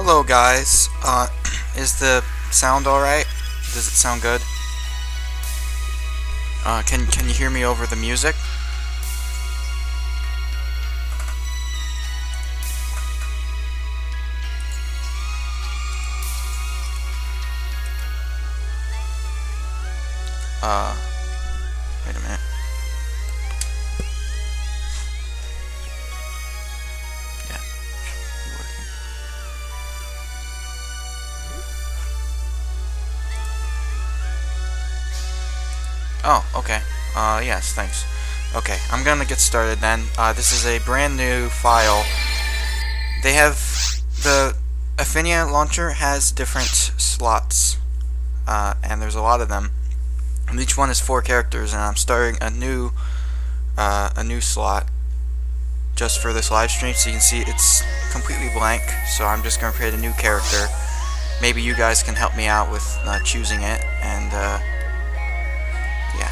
Hello guys, is the sound alright? Does it sound good? Can you hear me over the music? Uh, Wait a minute. Yeah, should be working. Oh, okay. Yes, thanks. Okay, I'm gonna get started then. This is a brand new file. They have the Affinia launcher has different slots, and there's a lot of them. And each one is 4 characters, and I'm starting a new slot just for this live stream. So you can see it's completely blank. So I'm just gonna create a new character. Maybe you guys can help me out with choosing it, and yeah.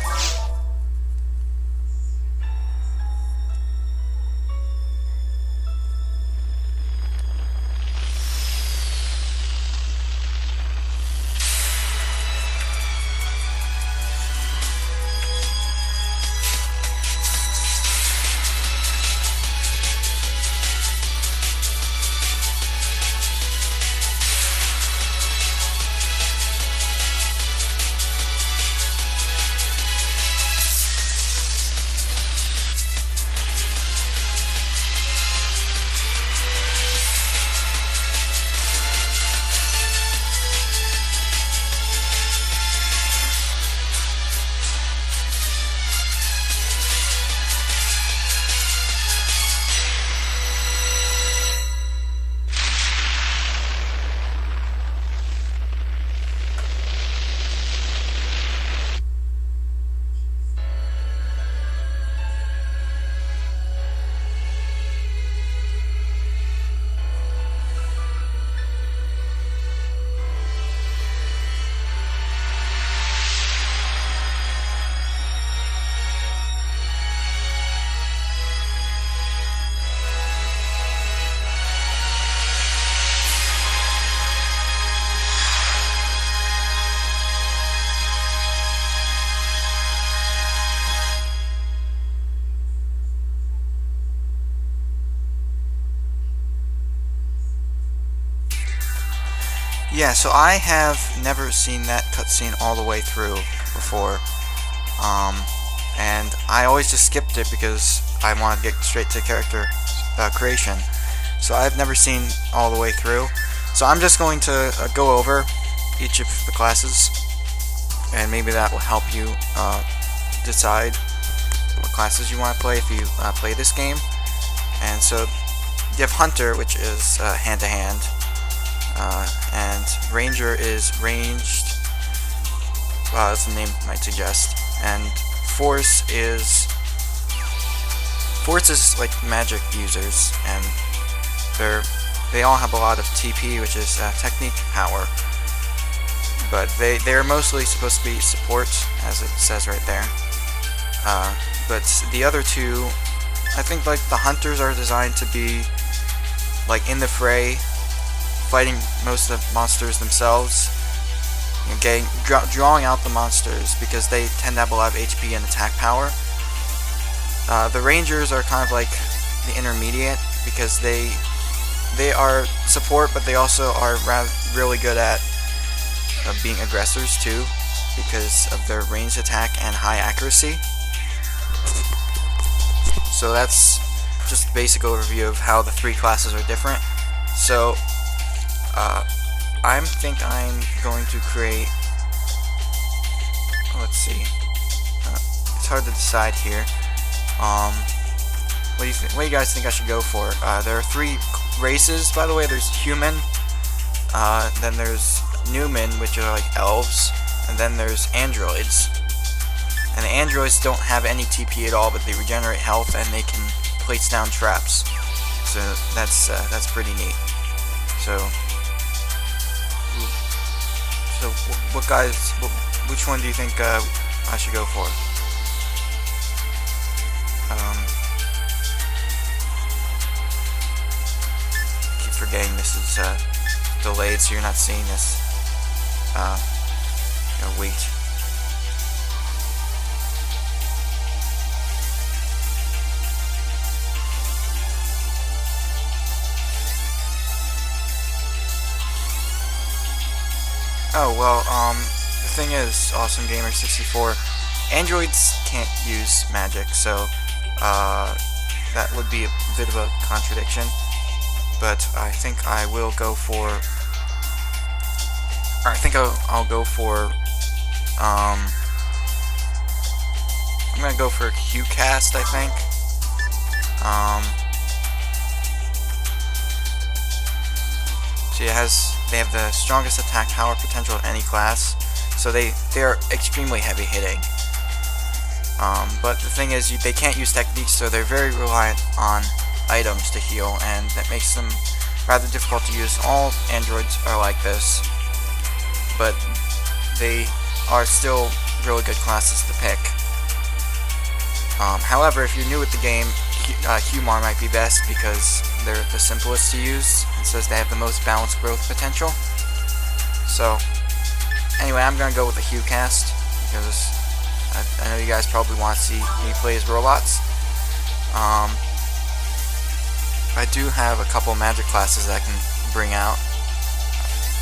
Yeah, so I have never seen that cutscene all the way through before, and I always just skipped it because I want to get straight to character creation. So I've never seen all the way through. So I'm just going to go over each of the classes, and maybe that will help you decide what classes you want to play if you play this game. And so you have Hunter, which is hand-to-hand. And Ranger is ranged, as the name might suggest, and Force is like magic users, and they all have a lot of TP, which is technique power, but they're mostly supposed to be support, as it says right there. But the other two, I think like the Hunters are designed to be like in the fray, fighting most of the monsters themselves, and drawing out the monsters because they tend to have a lot of HP and attack power. The Rangers are kind of like the intermediate because they are support, but they also are really good at being aggressors too because of their ranged attack and high accuracy. So that's just a basic overview of how the 3 classes are different. So I think I'm going to create, let's see, it's hard to decide here. What do you guys think I should go for? There are 3 races, by the way. There's human, then there's Newman, which are like elves, and then there's androids. And the androids don't have any TP at all, but they regenerate health and they can place down traps. So that's pretty neat. So which one do you think I should go for? I keep forgetting this is delayed, so you're not seeing this wait. Oh well, the thing is, Awesome Gamer 64, androids can't use magic, so that would be a bit of a contradiction. But I think I will go for. I think I'll go for. I'm gonna go for Q-Cast, I think. So they have the strongest attack power potential of any class, so they're extremely heavy hitting. But the thing is, they can't use techniques, so they're very reliant on items to heal, and that makes them rather difficult to use. All androids are like this, but they are still really good classes to pick. However, if you're new at the game, Humar might be best because they're the simplest to use, and says they have the most balanced growth potential. So, anyway, I'm gonna go with the Q-Cast because I know you guys probably want to see me play as robots. I do have a couple magic classes that I can bring out.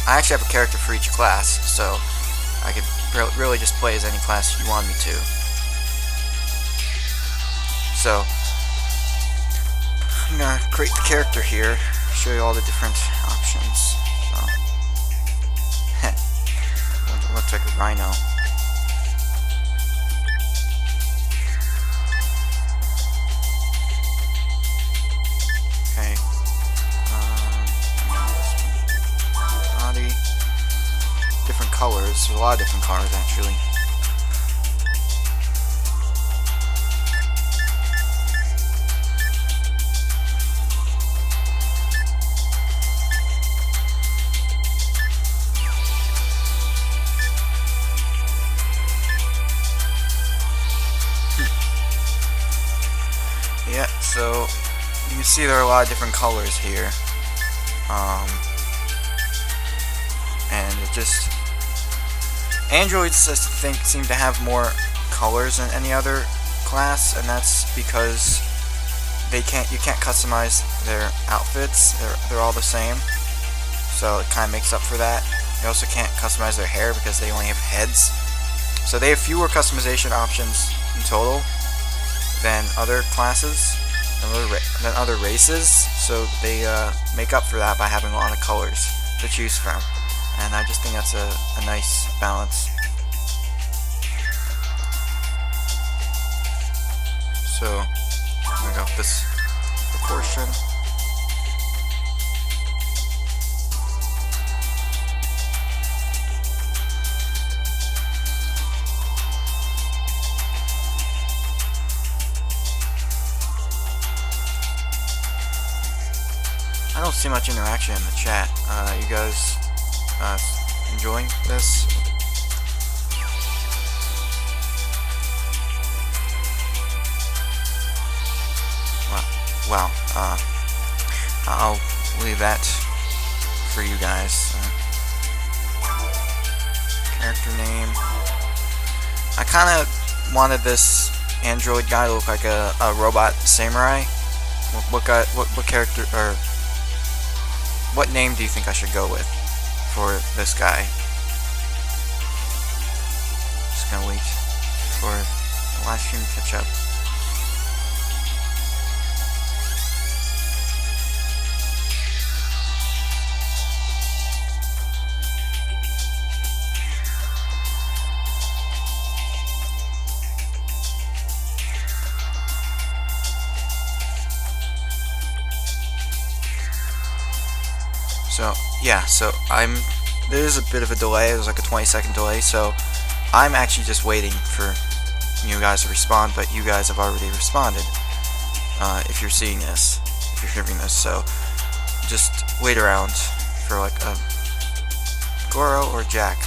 I actually have a character for each class, so I could really just play as any class you want me to. So, I'm gonna create the character here, show you all the different options. Looks like a rhino. Okay. Body. Different colors. There's a lot of different colors actually. Yeah, so you can see there are a lot of different colors here, and it just androids I think seem to have more colors than any other class, and that's because you can't customize their outfits. They're all the same, so it kind of makes up for that. You also can't customize their hair because they only have heads, so they have fewer customization options in total than other classes, than other races, so they make up for that by having a lot of colors to choose from, and I just think that's a nice balance. So, I'm gonna go with this proportion. I don't see much interaction in the chat. You guys enjoying this? Well, I'll leave that for you guys. Character name. I kind of wanted this android guy to look like a robot samurai. What character or what name do you think I should go with for this guy? Just gonna wait for the live stream to catch up. So yeah, there's a bit of a delay. There's like a 20-second delay, so I'm actually just waiting for you guys to respond, but you guys have already responded. If you're seeing this, if you're hearing this, so just wait around for like a Goro or Jack.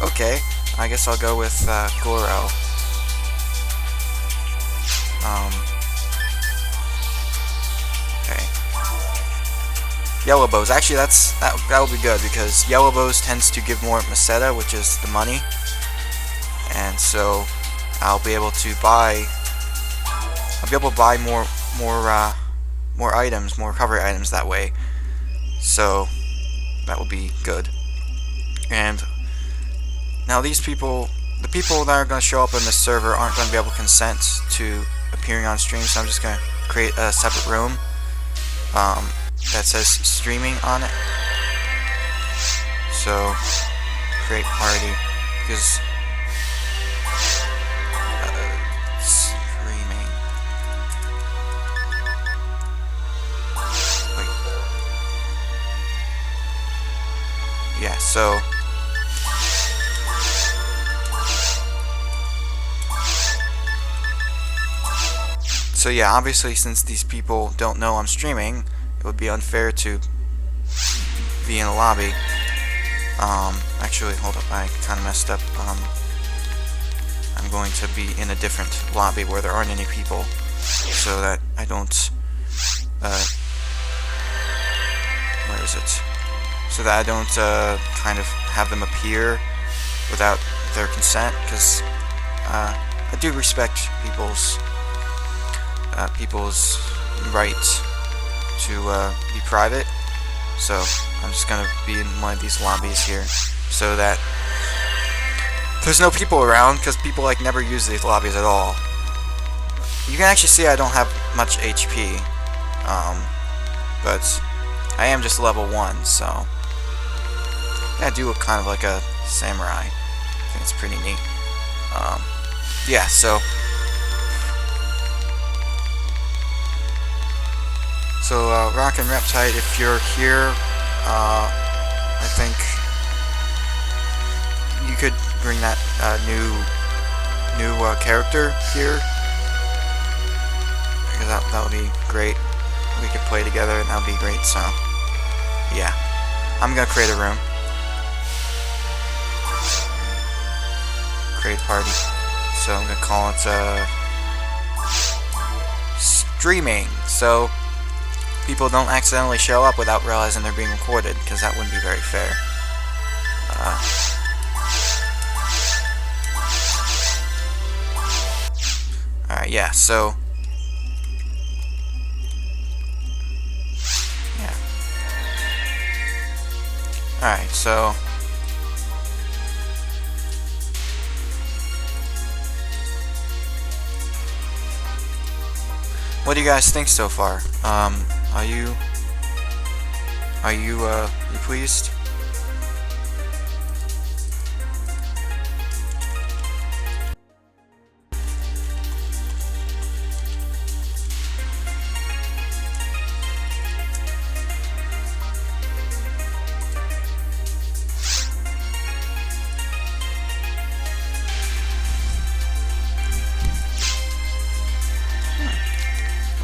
Okay, I guess I'll go with Goro. Okay. yellow bows. Actually, that will be good because yellow bows tends to give more meseta, which is the money, and so I'll be able to buy more items, more recovery items that way. So that will be good. And now these people, the people that are going to show up in this server aren't going to be able to consent to appearing on stream, so I'm just going to create a separate room that says streaming on it. So create party, because streaming. Wait. Yeah, so yeah, obviously since these people don't know I'm streaming, it would be unfair to be in a lobby. Actually, hold up, I kind of messed up. I'm going to be in a different lobby where there aren't any people, so that I don't, where is it? So that I don't, kind of have them appear without their consent, because, I do respect people's right to, be private. So I'm just gonna be in one of these lobbies here, so that there's no people around, because people like never use these lobbies at all. You can actually see I don't have much HP, but I am just level 1, so I do look kind of like a samurai. I think it's pretty neat. Yeah, so Rock and Reptide, if you're here, I think you could bring that new character here, because that would be great. We could play together, and that would be great. So yeah, I'm gonna create a room, create a party. So I'm gonna call it streaming. So people don't accidentally show up without realizing they're being recorded, because that wouldn't be very fair. Alright, yeah, so yeah. Alright, so what do you guys think so far? Are you pleased?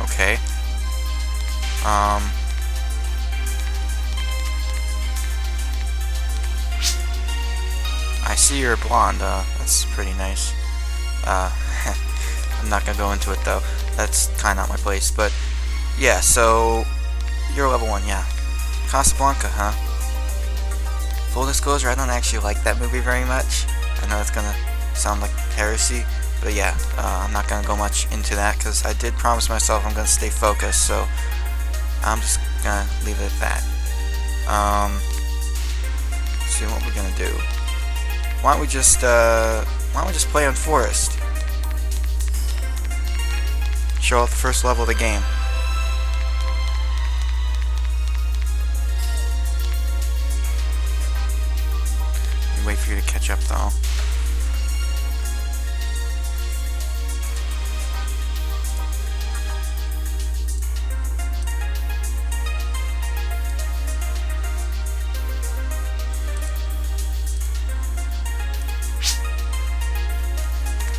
Okay. I see you're blonde. That's pretty nice. I'm not gonna go into it though. That's kind of not my place. But yeah, so you're level 1, yeah. Casablanca, huh? Full disclosure, I don't actually like that movie very much. I know it's gonna sound like heresy, but yeah, I'm not gonna go much into that because I did promise myself I'm gonna stay focused. So I'm just gonna leave it at that. Let's see what we're gonna do. Why don't we just play on Forest? Show off the first level of the game. Wait for you to catch up though.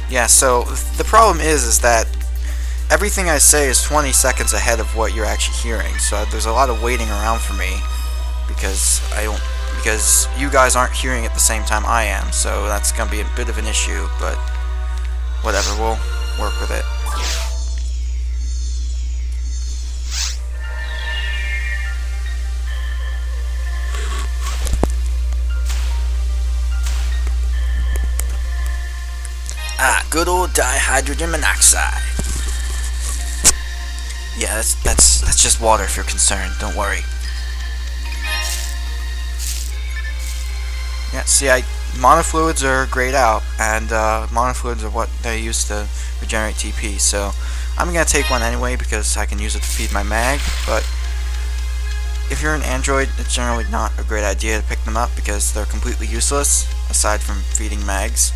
Yeah, so the problem is that everything I say is 20 seconds ahead of what you're actually hearing. So there's a lot of waiting around for me because you guys aren't hearing it at the same time I am. So that's gonna be a bit of an issue, but whatever, we'll work with it. Ah, good old dihydrogen monoxide. Yeah, that's just water if you're concerned. Don't worry. Yeah, see, monofluids are grayed out, and monofluids are what they use to regenerate TP. So I'm gonna take one anyway because I can use it to feed my mag. But if you're an android, it's generally not a great idea to pick them up because they're completely useless aside from feeding mags.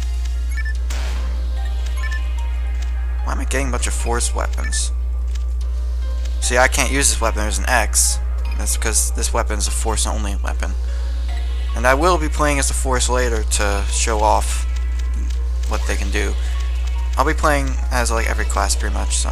Why am I getting a bunch of force weapons? See, I can't use this weapon as an X. That's because this weapon is a force-only weapon. And I will be playing as the Force later to show off what they can do. I'll be playing as like every class pretty much, so.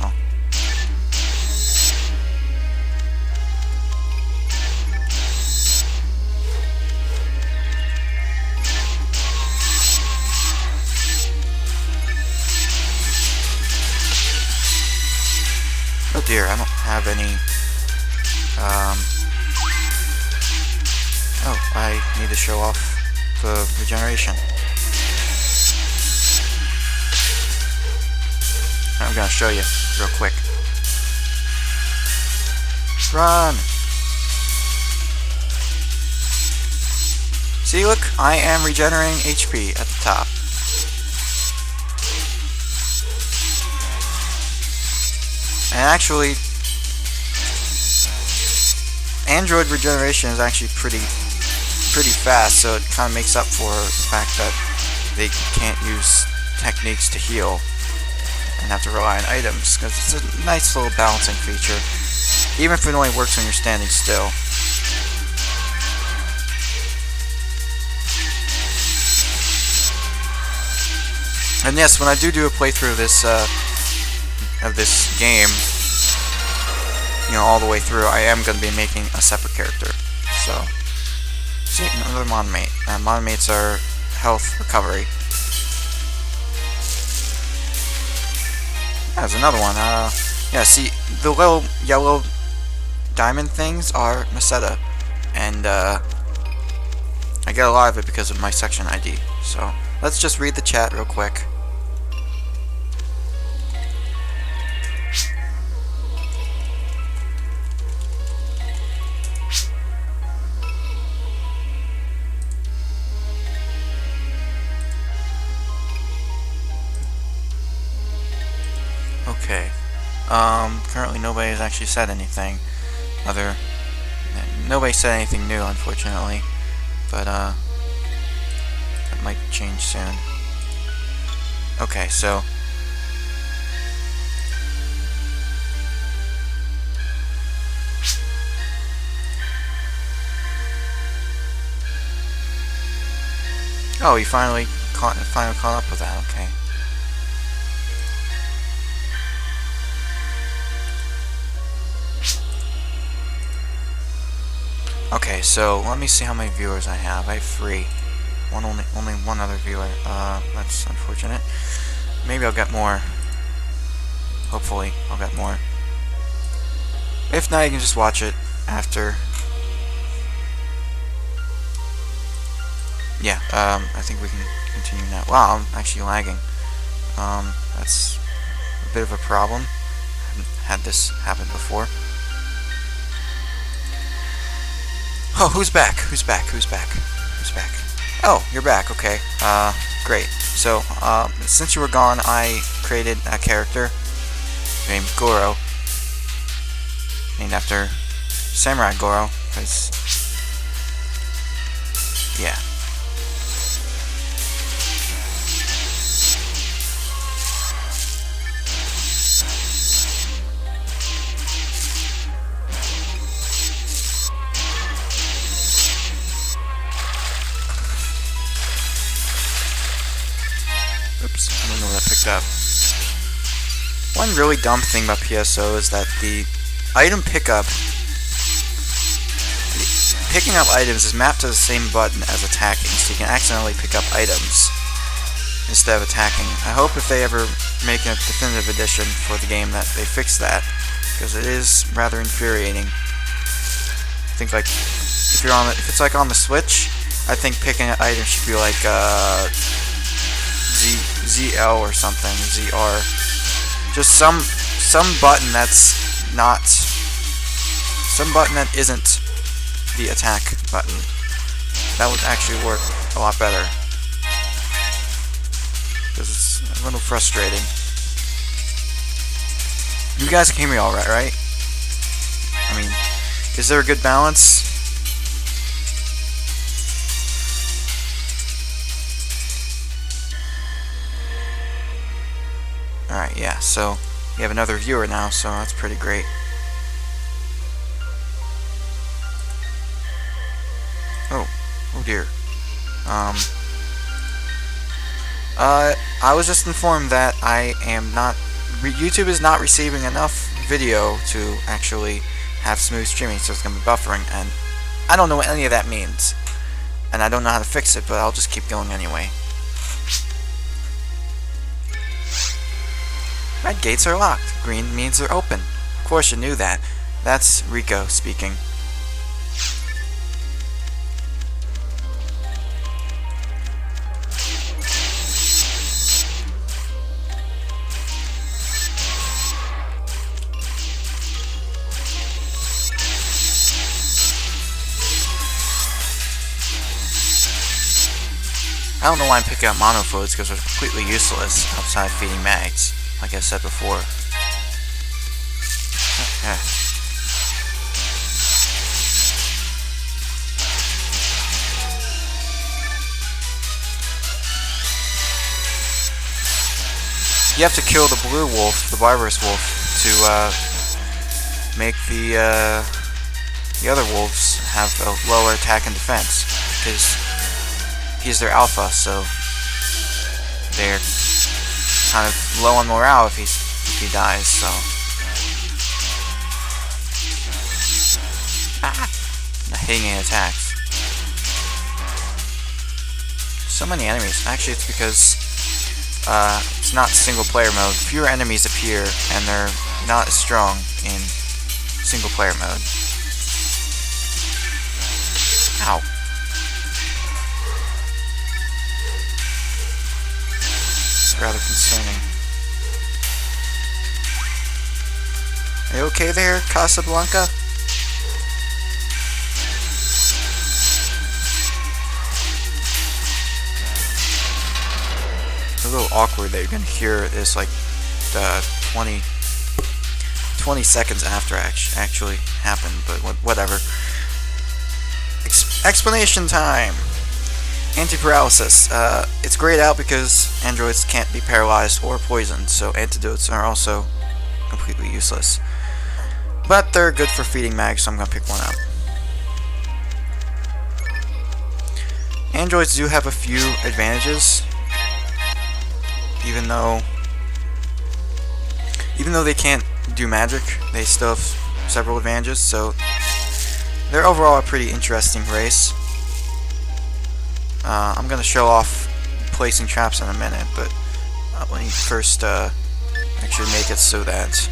Oh dear, I don't have any, oh, I need to show off the regeneration. I'm gonna show you real quick. Run! See, look, I am regenerating HP at the top. And actually, Android regeneration is actually pretty fast, so it kind of makes up for the fact that they can't use techniques to heal and have to rely on items, because it's a nice little balancing feature, even if it only works when you're standing still. And yes, when I do a playthrough of this game, you know, all the way through, I am going to be making a separate character. So, see, another monomate. Monomates are health recovery. Yeah, there's another one. Yeah, see, the little yellow diamond things are Meseta, and I get a lot of it because of my section ID. So, let's just read the chat real quick. Okay. Currently nobody has actually said anything. Nobody said anything new, unfortunately. But, that might change soon. Okay, so. Oh, you finally caught up with that, okay. Okay, so let me see how many viewers I have. I have 3. Only one other viewer. That's unfortunate. Maybe I'll get more. Hopefully, I'll get more. If not, you can just watch it after. Yeah, I think we can continue now. Wow, I'm actually lagging. That's a bit of a problem. I haven't had this happen before. Oh, who's back? Who's back? Who's back? Who's back? Oh, you're back. Okay. Great. So, since you were gone, I created a character named Goro, named after Samurai Goro, because, yeah. Oops, I don't know what I picked up. One really dumb thing about PSO is that the item pickup, picking up items is mapped to the same button as attacking, so you can accidentally pick up items instead of attacking. I hope if they ever make a definitive edition for the game that they fix that, because it is rather infuriating. I think like if it's like on the Switch, I think picking an item should be like ZL or something, ZR. Just some button that's not, some button that isn't the attack button. That would actually work a lot better, because it's a little frustrating. You guys can hear me all right? I mean, is there a good balance? Alright, yeah, so we have another viewer now, so that's pretty great. Oh dear. I was just informed that YouTube is not receiving enough video to actually have smooth streaming, so it's going to be buffering, and I don't know what any of that means, and I don't know how to fix it, but I'll just keep going anyway. Red gates are locked. Green means they're open. Of course you knew that. That's Rico speaking. I don't know why I'm picking up monofloats, because they're completely useless outside feeding mags, like I said before. You have to kill the blue wolf, the barbarous wolf, to make the other wolves have a lower attack and defense, because he's their alpha, so they're kind of low on morale if he dies. So not hitting any attacks. So many enemies. Actually, it's because it's not single player mode. Fewer enemies appear, and they're not as strong in single player mode. Ow. Rather concerning. Are you okay there, Casablanca? It's a little awkward that you're gonna hear this like 20 seconds after actually happened, but whatever. Explanation time. Anti-paralysis. It's grayed out because androids can't be paralyzed or poisoned, so antidotes are also completely useless. But they're good for feeding mags, so I'm gonna pick one up. Androids do have a few advantages, even though they can't do magic, they still have several advantages, so they're overall a pretty interesting race. I'm going to show off placing traps in a minute, but let me first actually make it so that...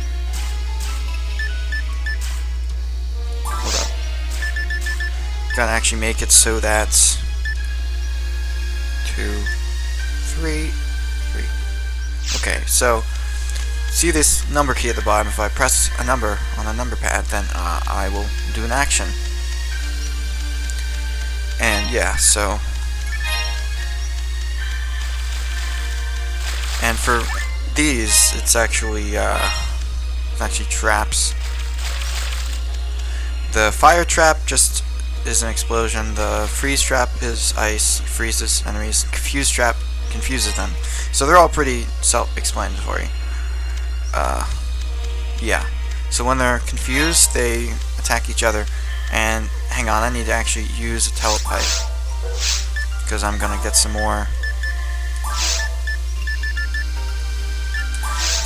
Hold up. Gotta actually make it so that... 2, 3... Okay, so see this number key at the bottom. If I press a number on a number pad, then I will do an action. And yeah, so... And for these, it's actually traps. The fire trap just is an explosion. The freeze trap is ice, freezes enemies. Confuse trap confuses them. So they're all pretty self-explanatory. Yeah. So when they're confused, they attack each other. And hang on, I need to actually use a telepipe, because I'm gonna get some more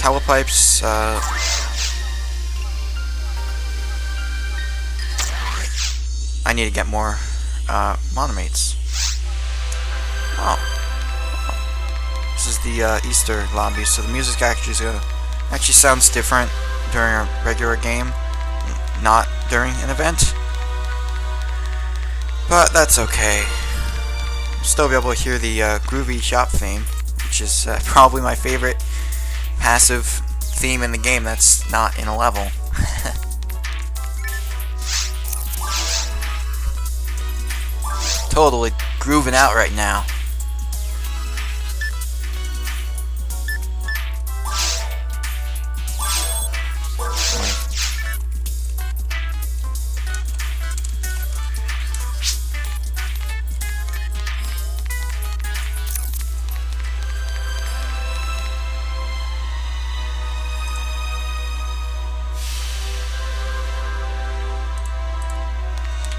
telepipes. I need to get more monomates. Oh. This is the Easter lobby, so the music actually sounds different during a regular game, not during an event. But that's okay. You'll still be able to hear the groovy shop theme. which is probably my favorite passive theme in the game that's not in a level. Totally grooving out right now.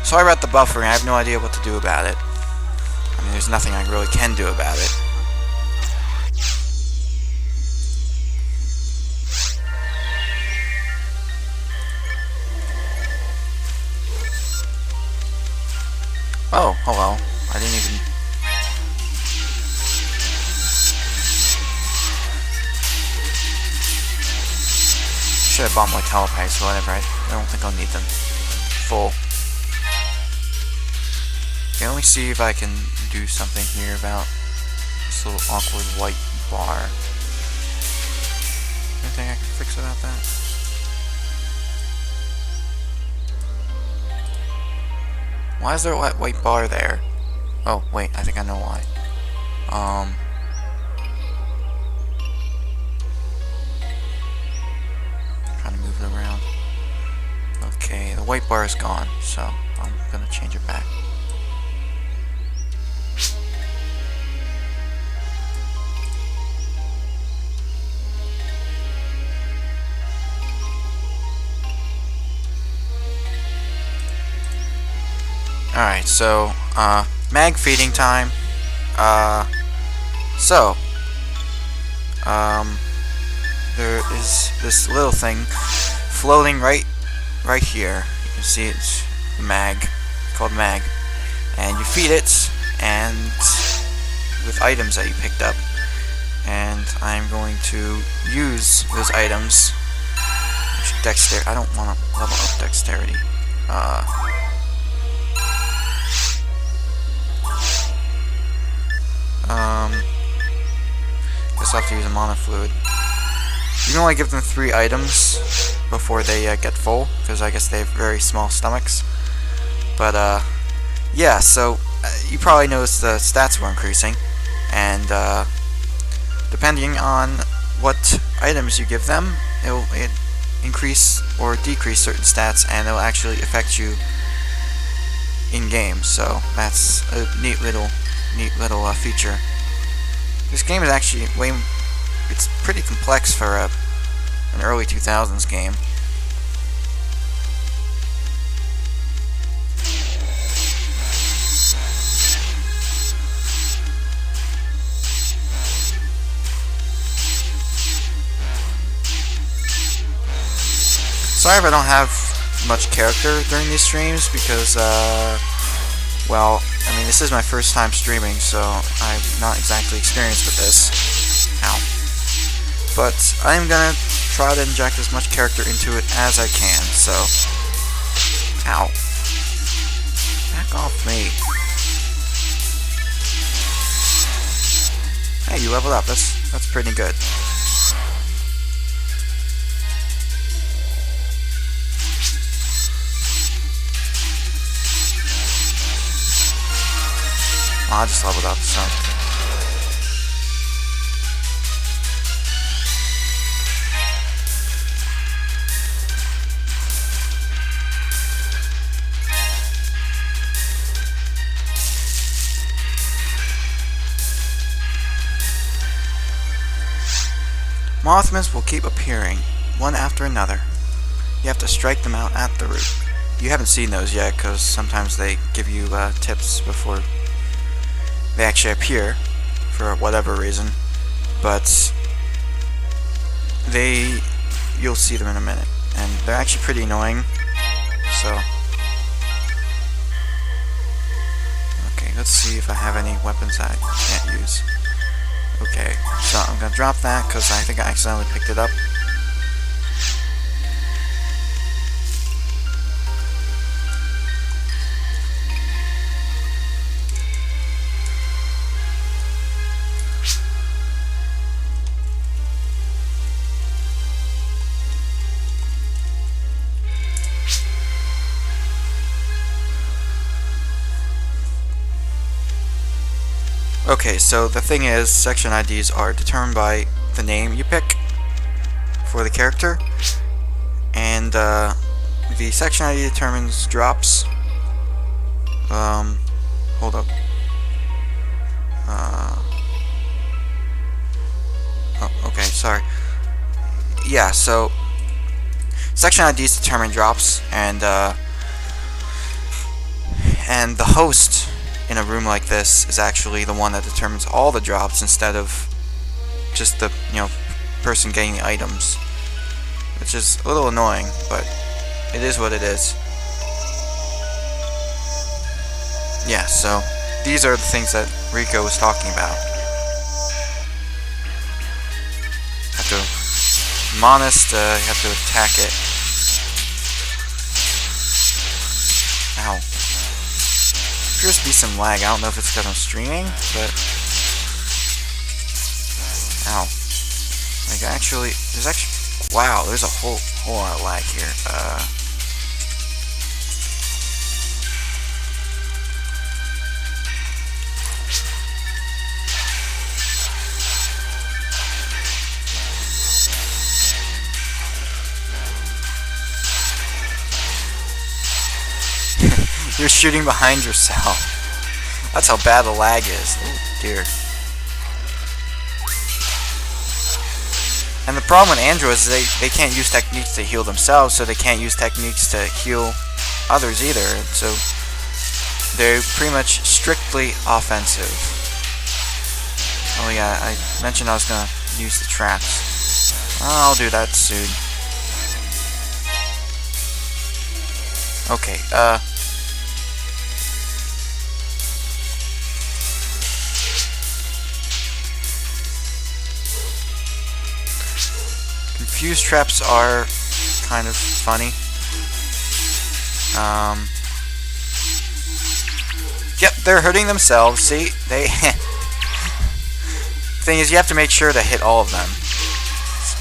Sorry about the buffering, I have no idea what to do about it. I mean, there's nothing I really can do about it. Oh, hello. I didn't even... Should have bought more telepacks, so whatever. I don't think I'll need them full. Okay, let me see if I can do something here about this little awkward white bar. Anything I can fix about that? Why is there a white bar there? Oh, wait, I think I know why. Trying to move it around. Okay, the white bar is gone, so I'm gonna change it back. Alright, so, mag feeding time. There is this little thing floating right here. You can see it's mag. It's called mag. And you feed it, and with items that you picked up. And I'm going to use those items. Dexterity. I don't want to level up dexterity. Guess I'll have to use a mana fluid. You can only give them 3 items before they get full, because I guess they have very small stomachs. But yeah, so you probably noticed the stats were increasing, and depending on what items you give them, it'll increase or decrease certain stats, and it'll actually affect you in game. So that's a neat little feature. This game is actually it's pretty complex for an early 2000s game. Sorry if I don't have much character during these streams, because well, I mean, this is my first time streaming, so I'm not exactly experienced with this. Ow. But I'm gonna try to inject as much character into it as I can, so... Ow. Back off me. Hey, you leveled up. That's pretty good. I just leveled up, so... Mothmans will keep appearing, one after another. You have to strike them out at the root. You haven't seen those yet, because sometimes they give you tips before they actually appear, for whatever reason. But you'll see them in a minute, and they're actually pretty annoying. So, okay, let's see if I have any weapons I can't use. Okay, so I'm gonna drop that because I think I accidentally picked it up. Okay, so the thing is, section IDs are determined by the name you pick for the character, and the section ID determines drops. Hold up. Oh, okay, sorry. Yeah, so section IDs determine drops, and the host in a room like this is actually the one that determines all the drops instead of just the person getting the items, which is a little annoying, but it is what it is. Yeah, so these are the things that Rico was talking about. Have to Monist, you have to attack it. Ow. There appears to be some lag. I don't know if it's because I'm streaming, but ow. Like there's actually wow, there's a whole lot of lag here. You're shooting behind yourself. That's how bad the lag is. Oh dear. And the problem with androids is they can't use techniques to heal themselves, so they can't use techniques to heal others either. And so they're pretty much strictly offensive. Oh yeah, I mentioned I was gonna use the traps. I'll do that soon. Okay, confused traps are kind of funny. Yep, they're hurting themselves. See, they. Thing is, you have to make sure to hit all of them,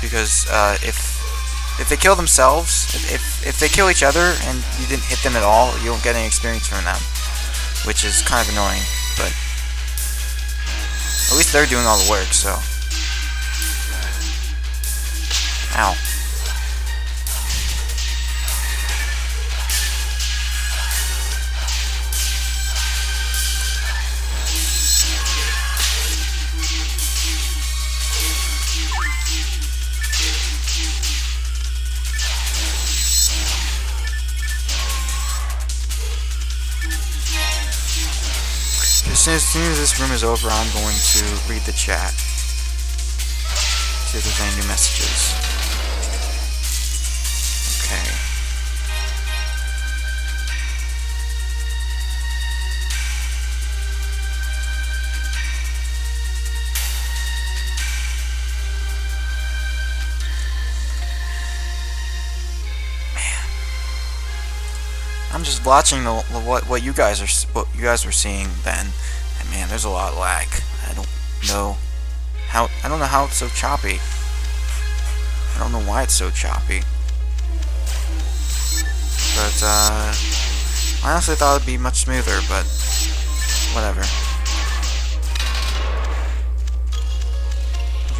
because if they kill themselves, if they kill each other and you didn't hit them at all, you won't get any experience from them, which is kind of annoying. But at least they're doing all the work, so. Ow. As soon as this room is over, I'm going to read the chat. See if there's any new messages. Okay. Man, I'm just watching what you guys were seeing then, and man, there's a lot of lag. I don't know how it's so choppy. I don't know why it's so choppy. But, I honestly thought it'd be much smoother, but whatever.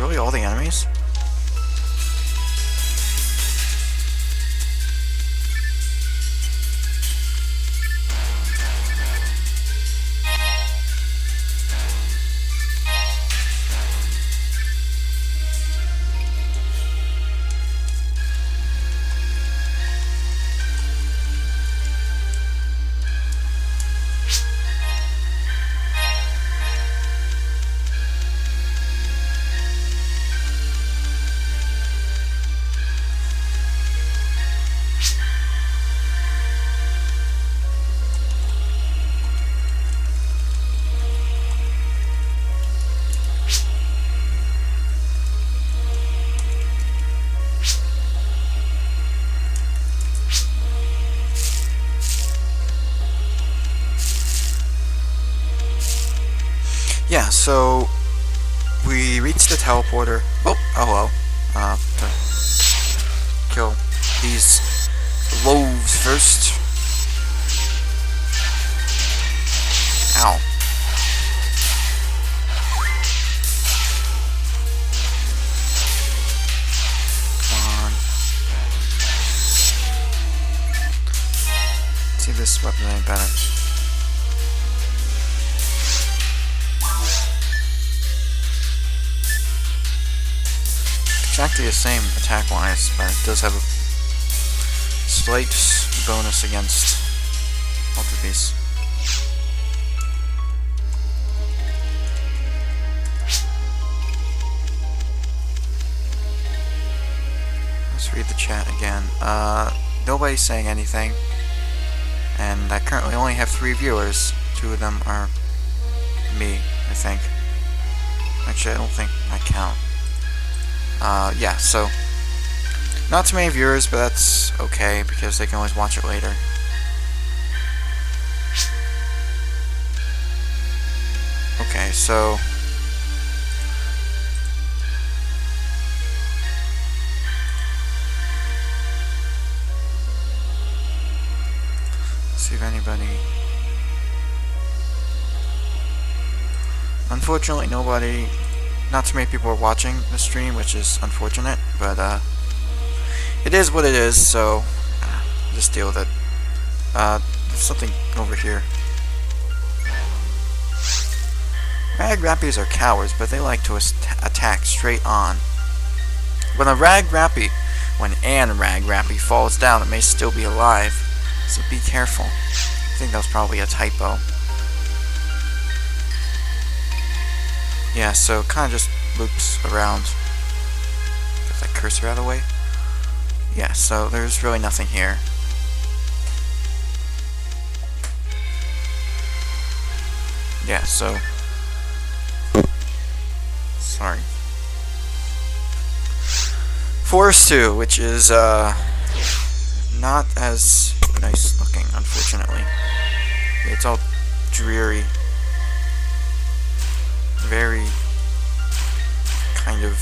Really, all the enemies? Yeah, so we reached the teleporter. Oh, hello. To kill these loaves first. Ow. this weapon any better. Exactly the same attack-wise, but it does have a slight bonus against both of these. Let's read the chat again. Nobody's saying anything, and I currently only have 3 viewers. 2 of them are me, I think. Actually, I don't think I count. Yeah, so not too many viewers, but that's okay because they can always watch it later. Okay, so let's see if anybody. Unfortunately, nobody. Not too many people are watching the stream, which is unfortunate, but it is what it is, so just deal with it. There's something over here. Rag Rappies are cowards, but they like to attack straight on. When an Rag Rappie falls down, it may still be alive, so be careful. I think that was probably a typo. Yeah, so it kind of just loops around. Get that cursor out of the way. Yeah, so there's really nothing here. Yeah, so sorry. Forest 2, which is not as nice looking, unfortunately. It's all dreary. Very kind of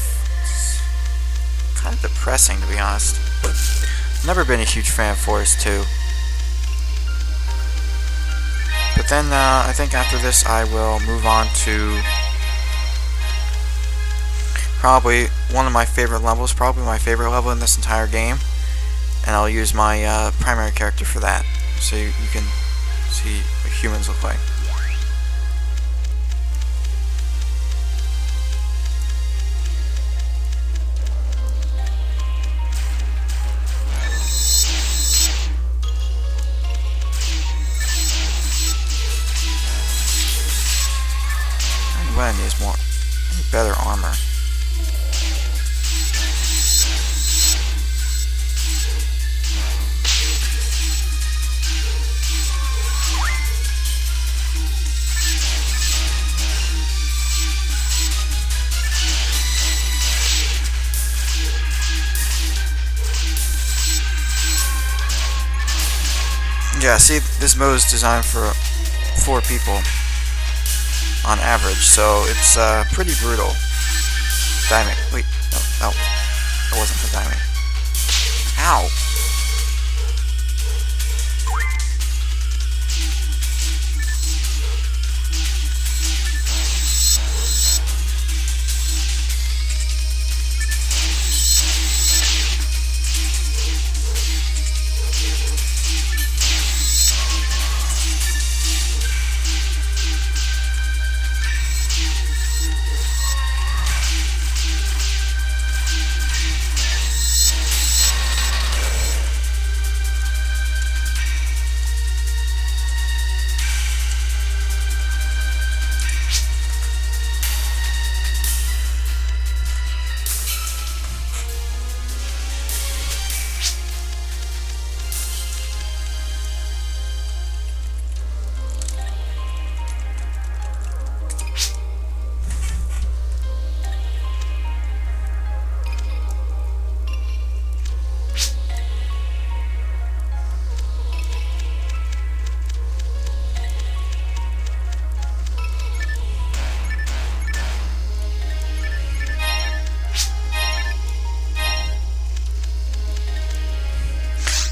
depressing, to be honest. Never been a huge fan of Forest 2. But then I think after this I will move on to probably one of my favorite levels, probably my favorite level in this entire game, and I'll use my primary character for that, so you can see what humans look like. I need better armor. Yeah, see, this mode is designed for 4 people on average, so it's pretty brutal. Diamond. Wait, no, that wasn't the diamond. Ow!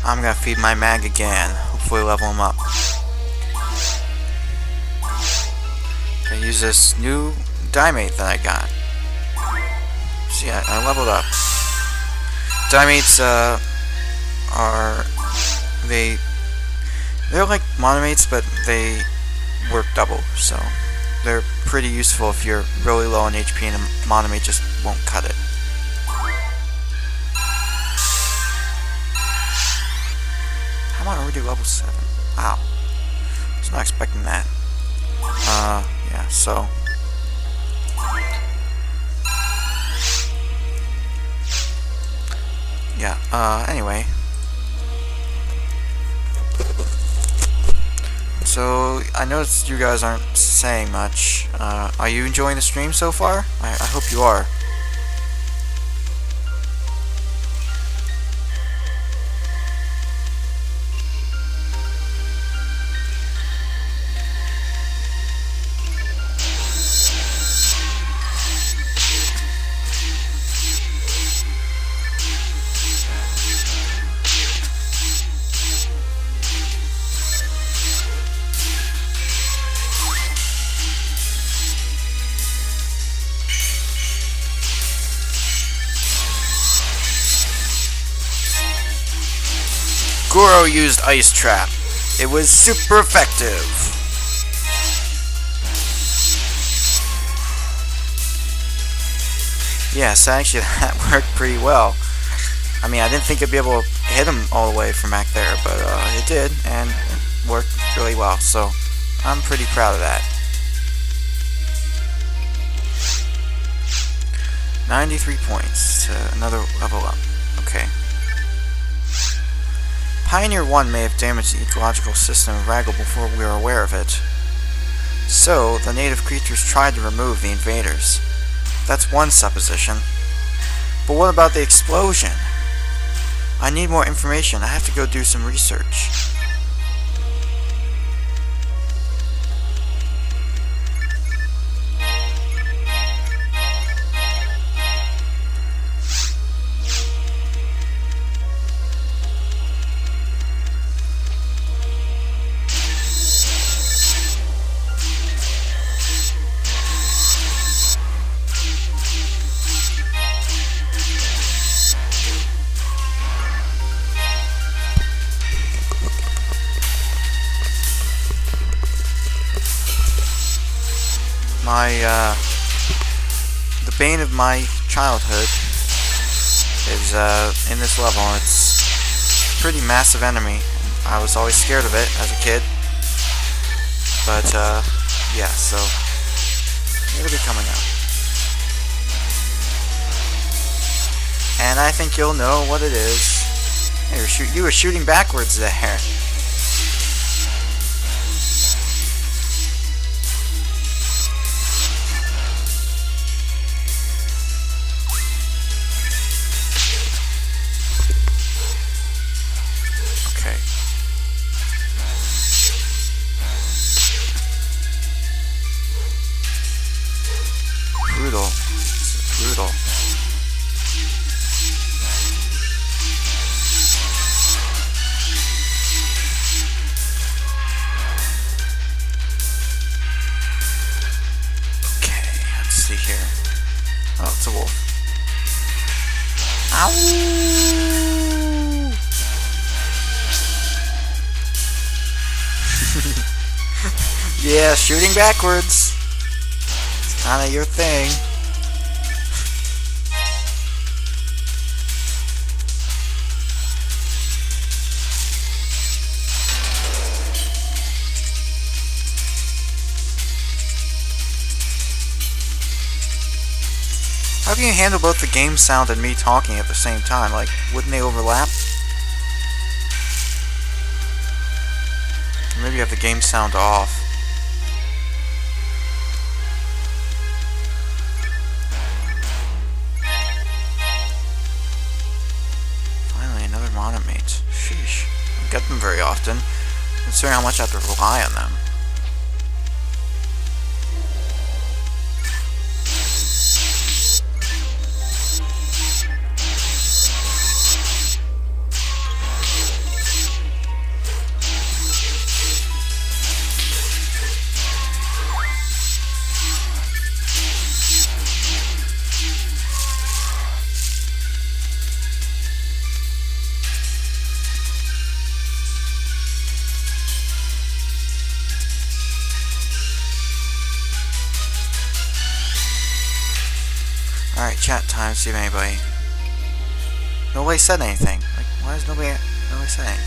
I'm gonna feed my mag again. Hopefully level him up. I use this new Diamate that I got. See, I leveled up. Diamates They're like monomates, but they work double, so they're pretty useful if you're really low on HP and a monomate just won't cut it. How am I already level 7? Wow. I was not expecting that. Yeah, so... Yeah, anyway. So, I noticed you guys aren't saying much. Are you enjoying the stream so far? I hope you are. Goro used Ice Trap. It was super effective. Yes, actually that worked pretty well. I mean, I didn't think I'd be able to hit him all the way from back there, but it did, and it worked really well, so I'm pretty proud of that. 93 points to another level up. Okay. Pioneer 1 may have damaged the ecological system of Raggle before we were aware of it. So, the native creatures tried to remove the invaders. That's one supposition. But what about the explosion? I need more information. I have to go do some research. The bane of my childhood is in this level. It's a pretty massive enemy. I was always scared of it as a kid. But, yeah, so it'll be coming up. And I think you'll know what it is. Hey, you were shooting backwards there. Brutal. Okay, let's see here. Oh, it's a wolf. Ow! Yeah, shooting backwards. It's kinda your thing. How can you handle both the game sound and me talking at the same time? Like, wouldn't they overlap? Or maybe you have the game sound off. Finally, another monomate. Sheesh. I don't get them very often, considering how much I have to rely on them. Alright, chat time, see if anybody... Nobody said anything. Like, why is nobody said anything?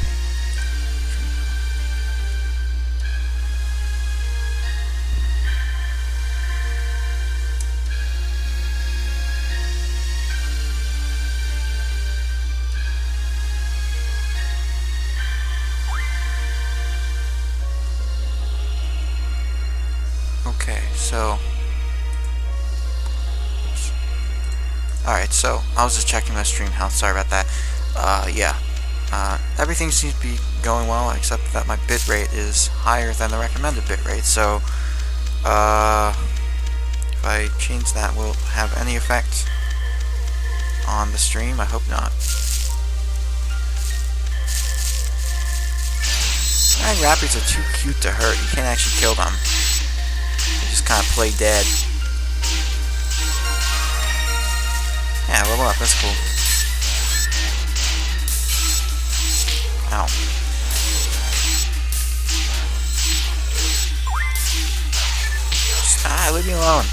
Okay, so... Alright, so, I was just checking my stream health, sorry about that. Yeah. Everything seems to be going well, except that my bitrate is higher than the recommended bitrate, so, if I change that, will it have any effect on the stream? I hope not. Rapids are too cute to hurt, you can't actually kill them. They just kind of play dead. Yeah, level up, that's cool. Ow. Leave me alone.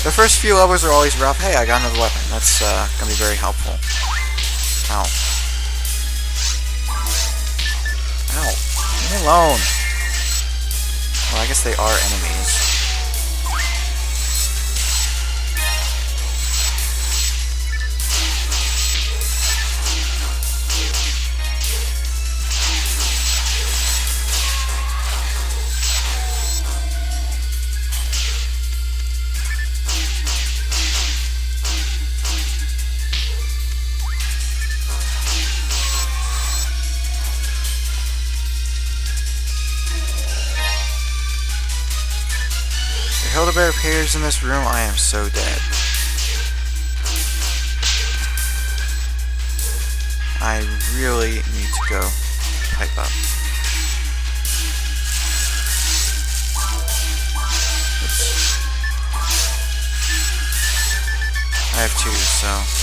The first few levels are always rough. Hey, I got another weapon. That's gonna be very helpful. Ow. Ow. Leave me alone. Well, I guess they are enemies. Hildebear appears in this room, I am so dead. I really need to go pipe up. Oops. I have two, so...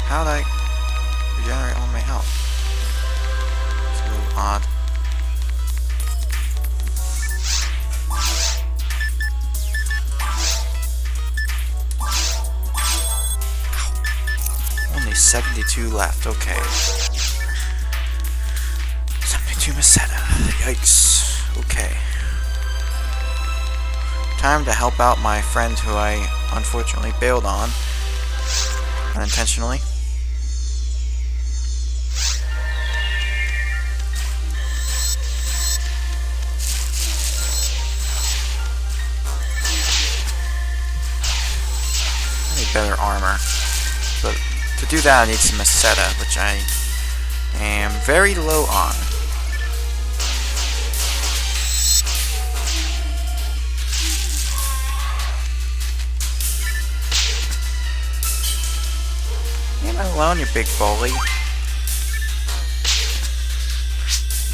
How did I regenerate all my health? It's a little odd. Only 72 left, okay. 72 Meseta. Yikes. Okay. Time to help out my friend who I unfortunately bailed on. Unintentionally. Better armor, but to do that I need some Meseta, which I am very low on. Leave me alone, you big bully. He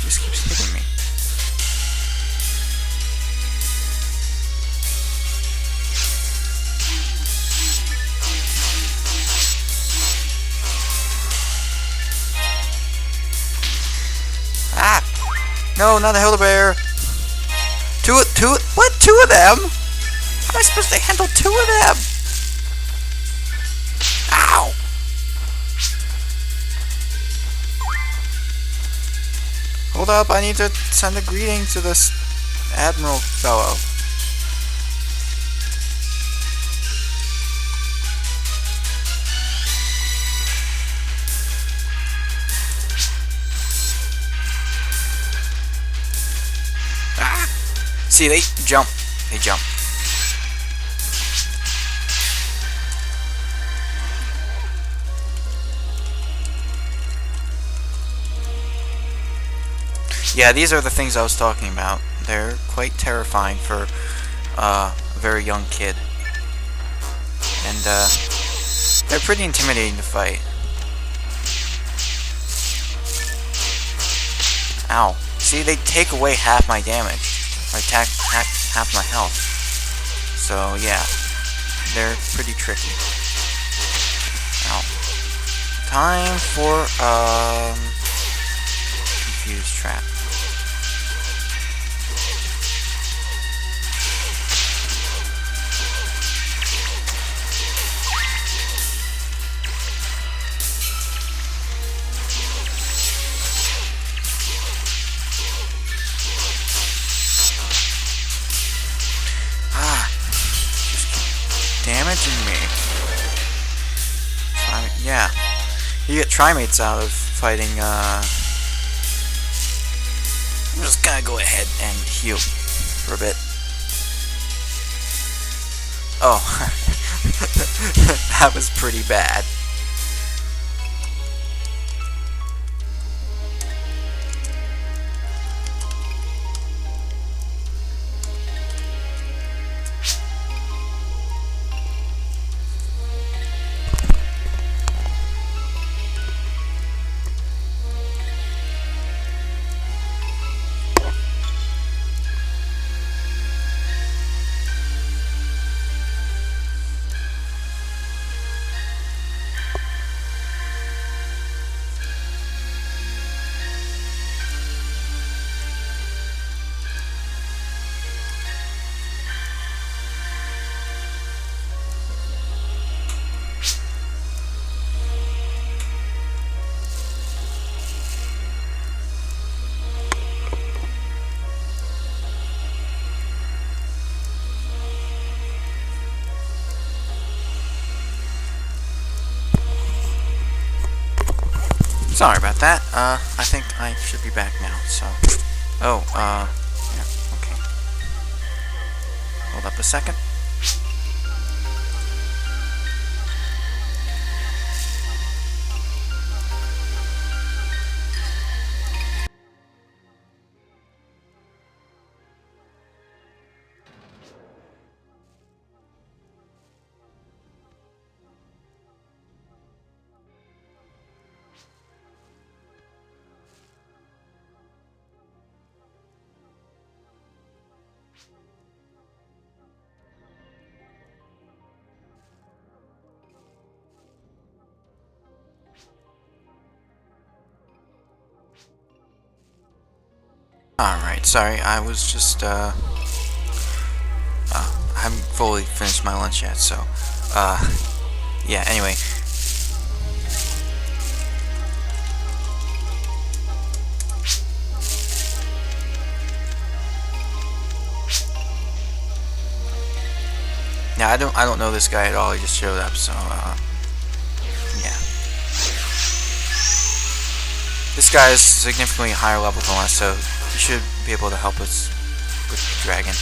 just keeps hitting me. No, not a Hildebear. What? Two of them? How am I supposed to handle two of them? Ow! Hold up, I need to send a greeting to this Admiral fellow. See, they jump. They jump. Yeah, these are the things I was talking about. They're quite terrifying for a very young kid. And they're pretty intimidating to fight. Ow. See, they take away half my damage. Or attack half my health. So, yeah. they're pretty tricky. Now, time for confused trap. Damaging me. Yeah. You get trimates out of fighting, I'm just gonna go ahead and heal for a bit. Oh. That was pretty bad. Sorry about that. I think I should be back now, so... Oh, yeah, okay. Hold up a second. Alright, sorry, I was just, I haven't fully finished my lunch yet, so, yeah, anyway. Yeah, I don't know this guy at all, he just showed up, so, yeah. This guy is significantly higher level than us, so he should be able to help us with the dragon.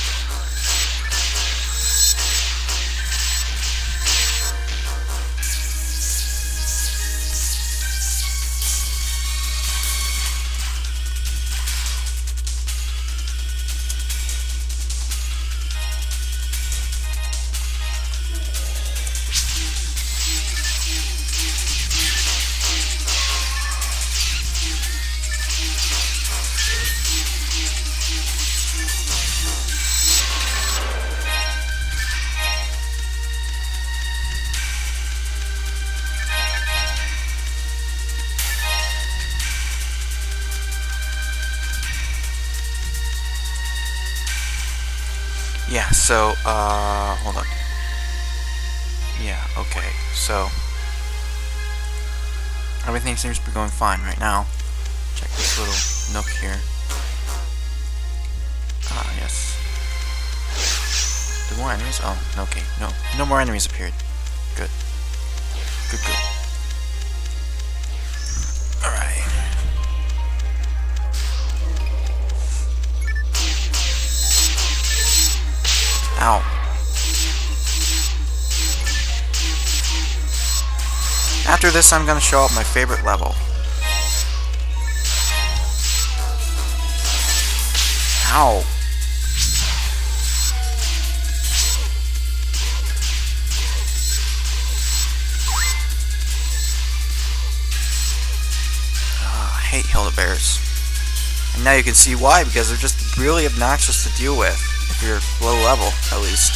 Yeah, so, hold on. Yeah, okay, so, everything seems to be going fine right now. Check this little nook here. Ah, yes. The more enemies? Oh, okay, no more enemies appeared. Good. Good. Alright. Ow. After this, I'm gonna show up my favorite level. Ow. I hate Hilda-bears. And now you can see why, because they're just really obnoxious to deal with. If you're low level, at least.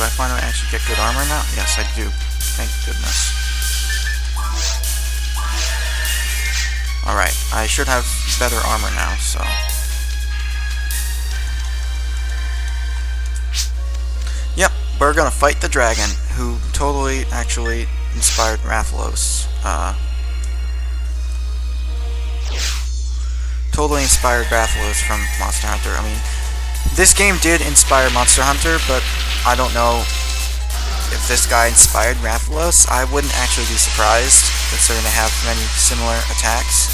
I finally actually get good armor now? Yes, I do. Thank goodness. Alright, I should have better armor now, so... Yep, we're gonna fight the dragon, who totally, actually, inspired Rathalos. Totally inspired Rathalos from Monster Hunter. I mean, this game did inspire Monster Hunter, but I don't know if this guy inspired Rathalos. I wouldn't actually be surprised, considering they have many similar attacks.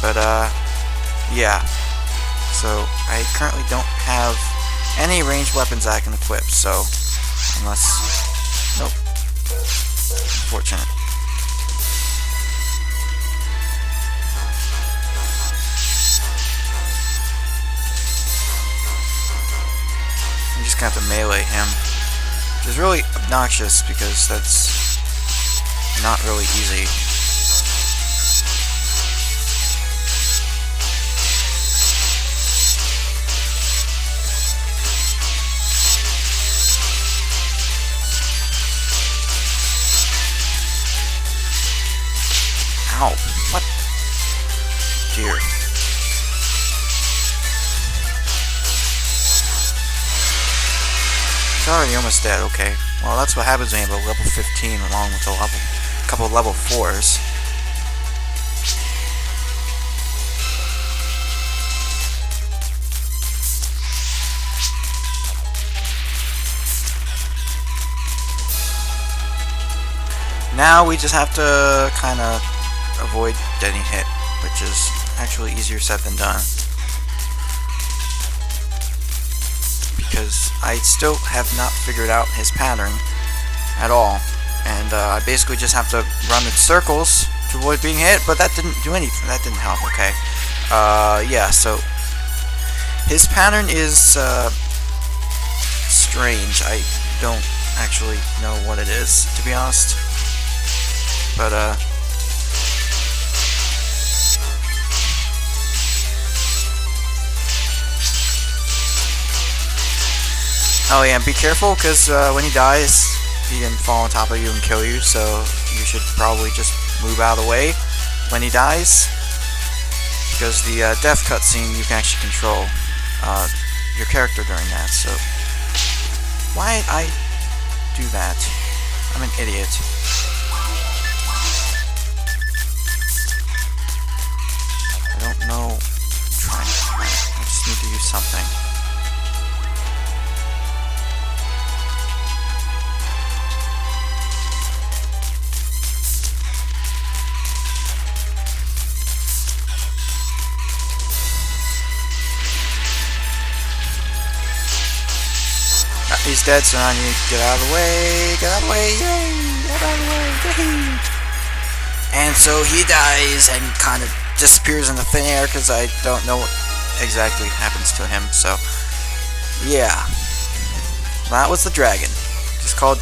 But, yeah. So, I currently don't have any ranged weapons I can equip, so... Unless... Nope. Unfortunate. I'm just gonna have to melee him. Which is really obnoxious, because that's... not really easy. Ow. What? Dear. It's already almost dead, okay. Well, that's what happens when you have a level 15 along with a couple of level 4s. Now we just have to kind of avoid getting hit, which is actually easier said than done. Because I still have not figured out his pattern at all. And I basically just have to run in circles to avoid being hit, but that didn't do anything. That didn't help, okay. Yeah, so his pattern is strange. I don't actually know what it is, to be honest. But, oh yeah, and be careful, because when he dies, he can fall on top of you and kill you, so you should probably just move out of the way when he dies. Because the death cutscene, you can actually control your character during that, so... Why did I do that? I'm an idiot. I don't know. I'm trying. I just need to use something. He's dead, so now I need to get out of the way. Get out of the way, yay! Get out of the way, yay! And so he dies and kind of disappears in the thin air because I don't know what exactly happens to him. So, yeah. That was the dragon. Just called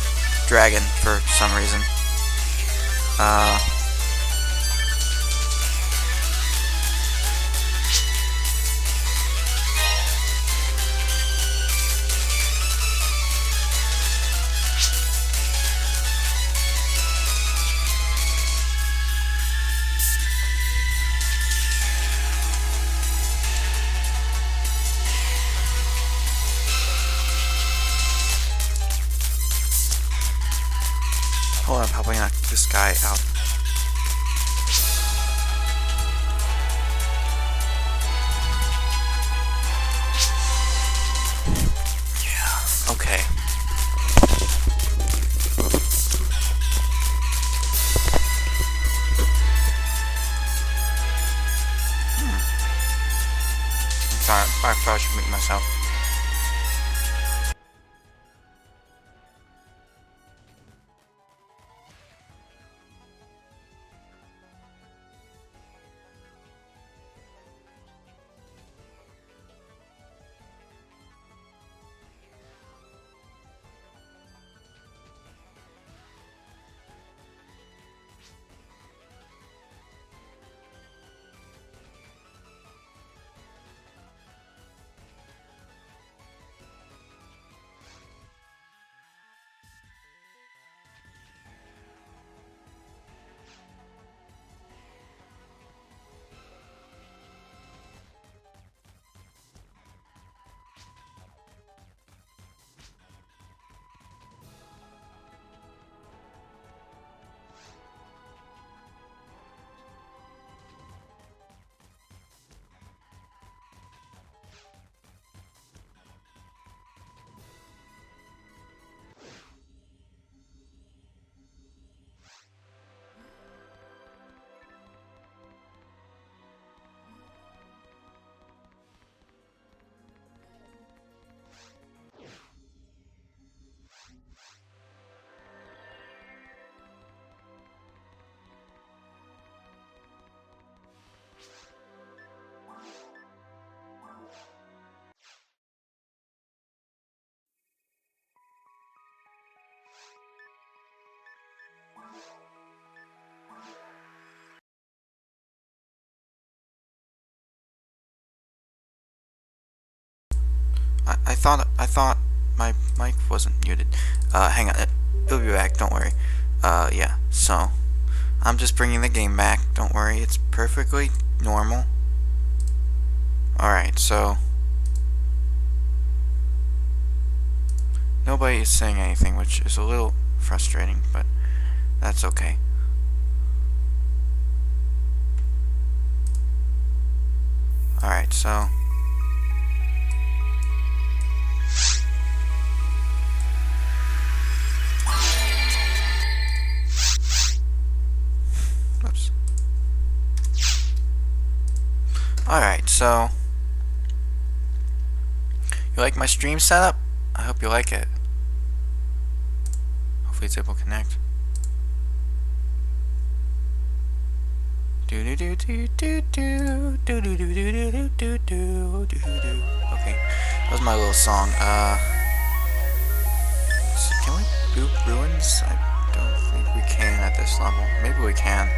Dragon for some reason. Hold on, I'm probably knock this guy out. Yeah, okay. I'm sorry, I probably should mute myself. I thought my mic wasn't muted. Hang on, it'll be back. Don't worry. Yeah. So I'm just bringing the game back. Don't worry, it's perfectly normal. All right. So nobody is saying anything, which is a little frustrating, but that's okay. All right. So. Oops. Alright, so you like my stream setup? I hope you like it. Hopefully it's able to connect. Okay, that was my little song. So can we do ruins? I don't think we can at this level. Maybe we can.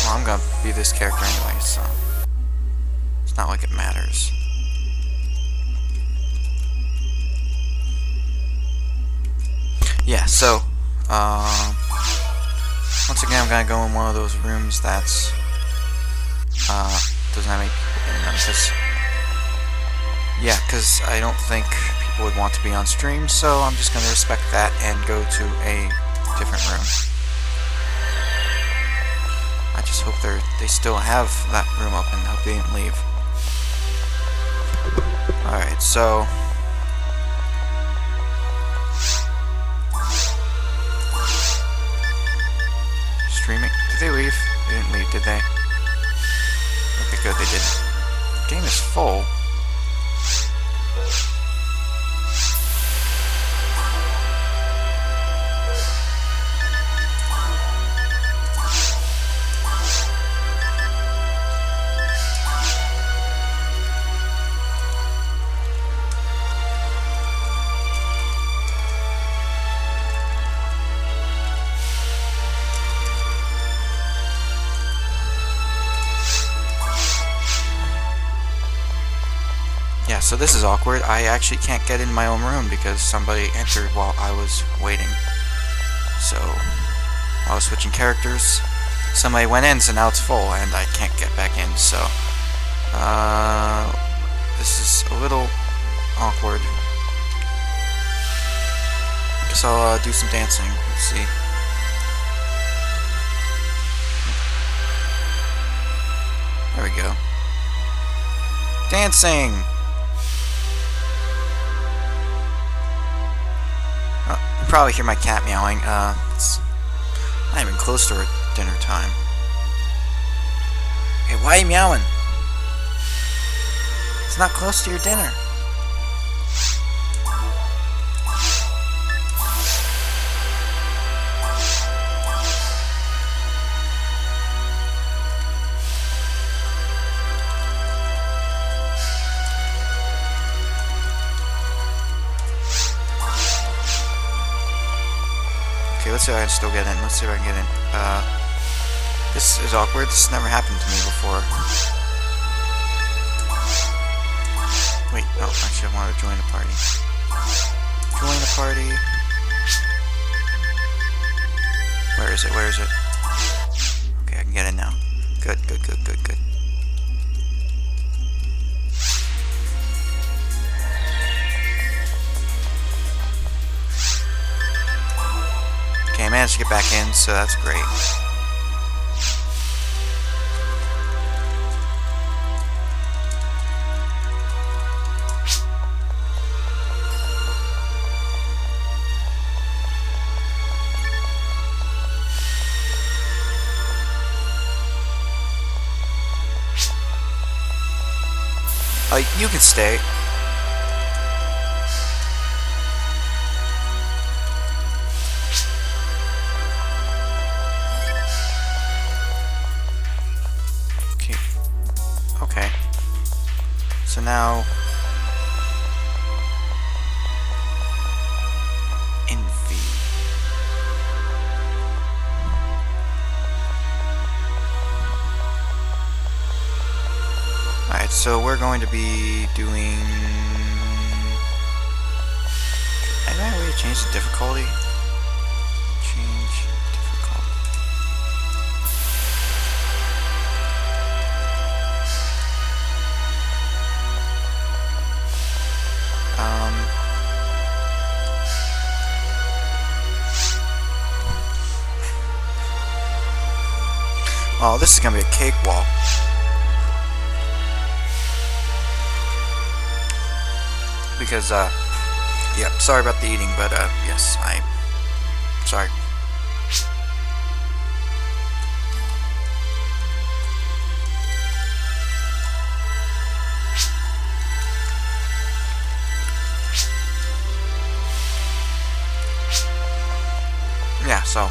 Well, I'm gonna be this character anyway, so it's not like it matters. Yeah, so once again I'm gonna go in one of those rooms that's doesn't have any people in them, because I don't think people would want to be on stream, so I'm just gonna respect that and go to a different room. I just hope they still have that room open. I hope they didn't leave. Alright, so streaming. Did they leave? They didn't leave, did they? Okay, good, they didn't. The game is full. Yeah, so this is awkward. I actually can't get in my own room because somebody entered while I was waiting. So, while I was switching characters, somebody went in, so now it's full, and I can't get back in, so this is a little awkward. Guess I'll do some dancing. Let's see. There we go. Dancing! You probably hear my cat meowing. It's not even close to dinner time. Hey, why are you meowing? It's not close to your dinner. Okay, let's see if I can still get in. Let's see if I can get in. This is awkward. This has never happened to me before. Wait, no, actually I want to join the party. Join the party. Where is it? Where is it? Okay, I can get in now. Good, good, good, good, good. Okay, I managed to get back in, so that's great. You can stay. Okay. Okay. So now... Envy. Alright, so we're going to be doing... Any way to change the difficulty? Change difficulty. Well, this is going to be a cakewalk. Because, yeah, sorry about the eating, but, yes, sorry. Yeah, so.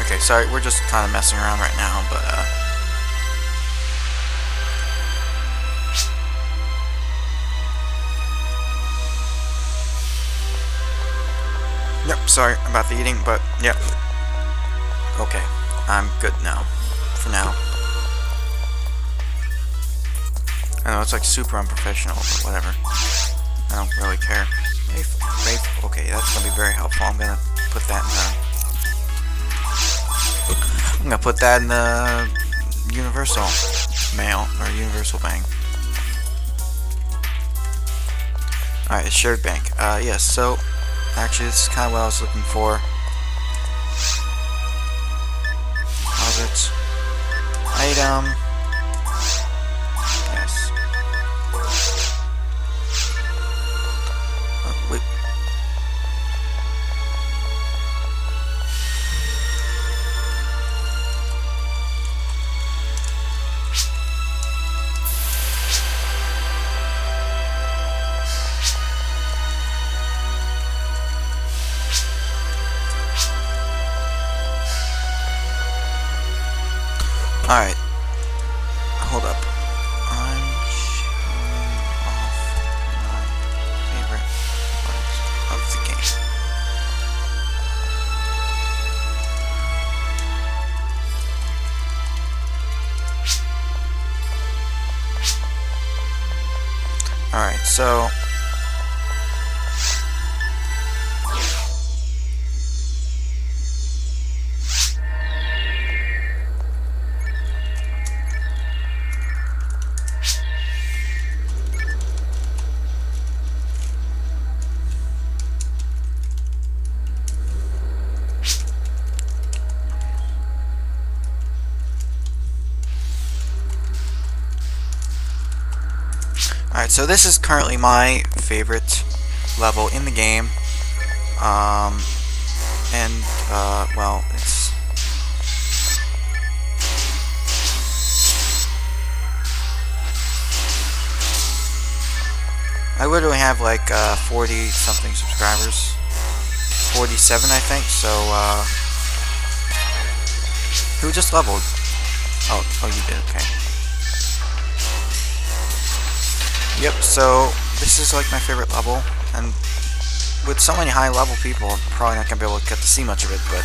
Okay, sorry, we're just kind of messing around right now, but, Yep, sorry about the eating, but, yep. Okay, I'm good now. For now. I know, it's like super unprofessional, but whatever. I don't really care. Okay, that's gonna be very helpful. I'm gonna put that in the Universal Mail, or Universal Bank. Alright, it's shared bank. Yes, so actually this is kind of what I was looking for. Deposits. Item. Yes. Oh, wait. Alright. Hold up. I'm showing off my favorite parts of the game. Alright, so Alright, so this is currently my favorite level in the game. Well, it's... I literally have like 40 something subscribers. 47 I think, so who just leveled? Oh, you did, okay. Yep, so this is like my favorite level, and with so many high level people, I'm probably not going to be able to get to see much of it, but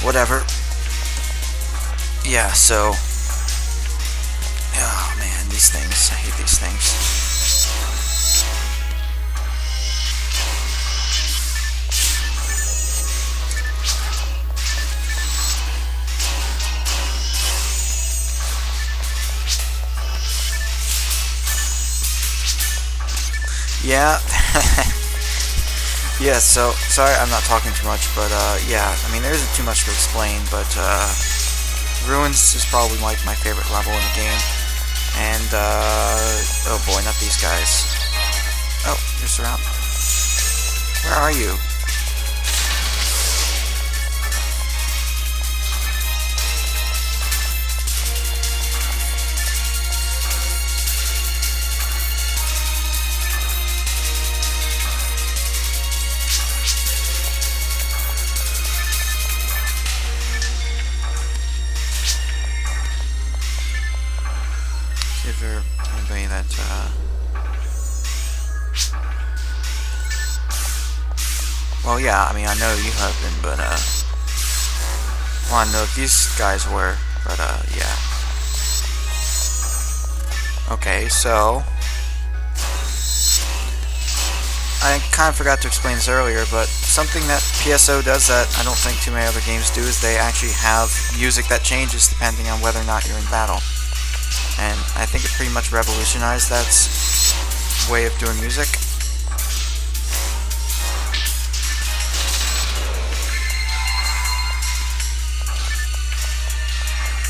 whatever. Yeah, so, oh man, these things, I hate these things. Yeah. Yeah, so, sorry I'm not talking too much, but, yeah, I mean, there isn't too much to explain, but, Ruins is probably, like, my favorite level in the game, and, oh boy, not these guys. Oh, you're surrounded. Where are you? Is there anybody that, well, yeah, I mean, I know you have been, but, want to know if these guys were, but yeah. Okay, so I kind of forgot to explain this earlier, but something that PSO does that I don't think too many other games do is they actually have music that changes depending on whether or not you're in battle. And I think it pretty much revolutionized that way of doing music.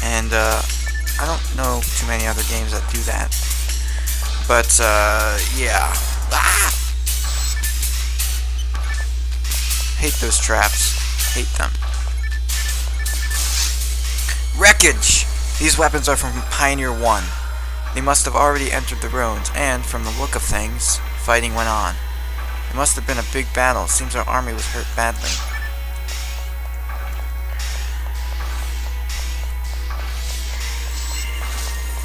And I don't know too many other games that do that. But yeah. Ah! Hate those traps. Hate them. Wreckage! These weapons are from Pioneer 1. They must have already entered the ruins, and, from the look of things, fighting went on. It must have been a big battle. It seems our army was hurt badly.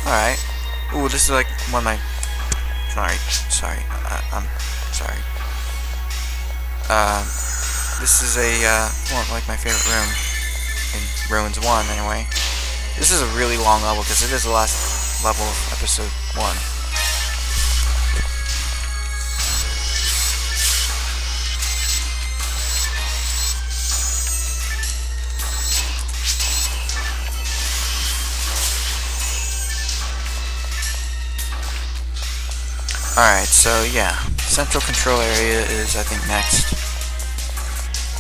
Alright. Ooh, this is like one of my... Sorry. I'm sorry. This is one like my favorite room. In Ruins 1, anyway. This is a really long level, because it is the last level of episode 1. Alright, so yeah. Central control area is, I think, next.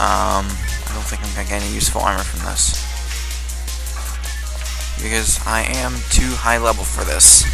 I don't think I'm gonna get any useful armor from this. Because I am too high level for this.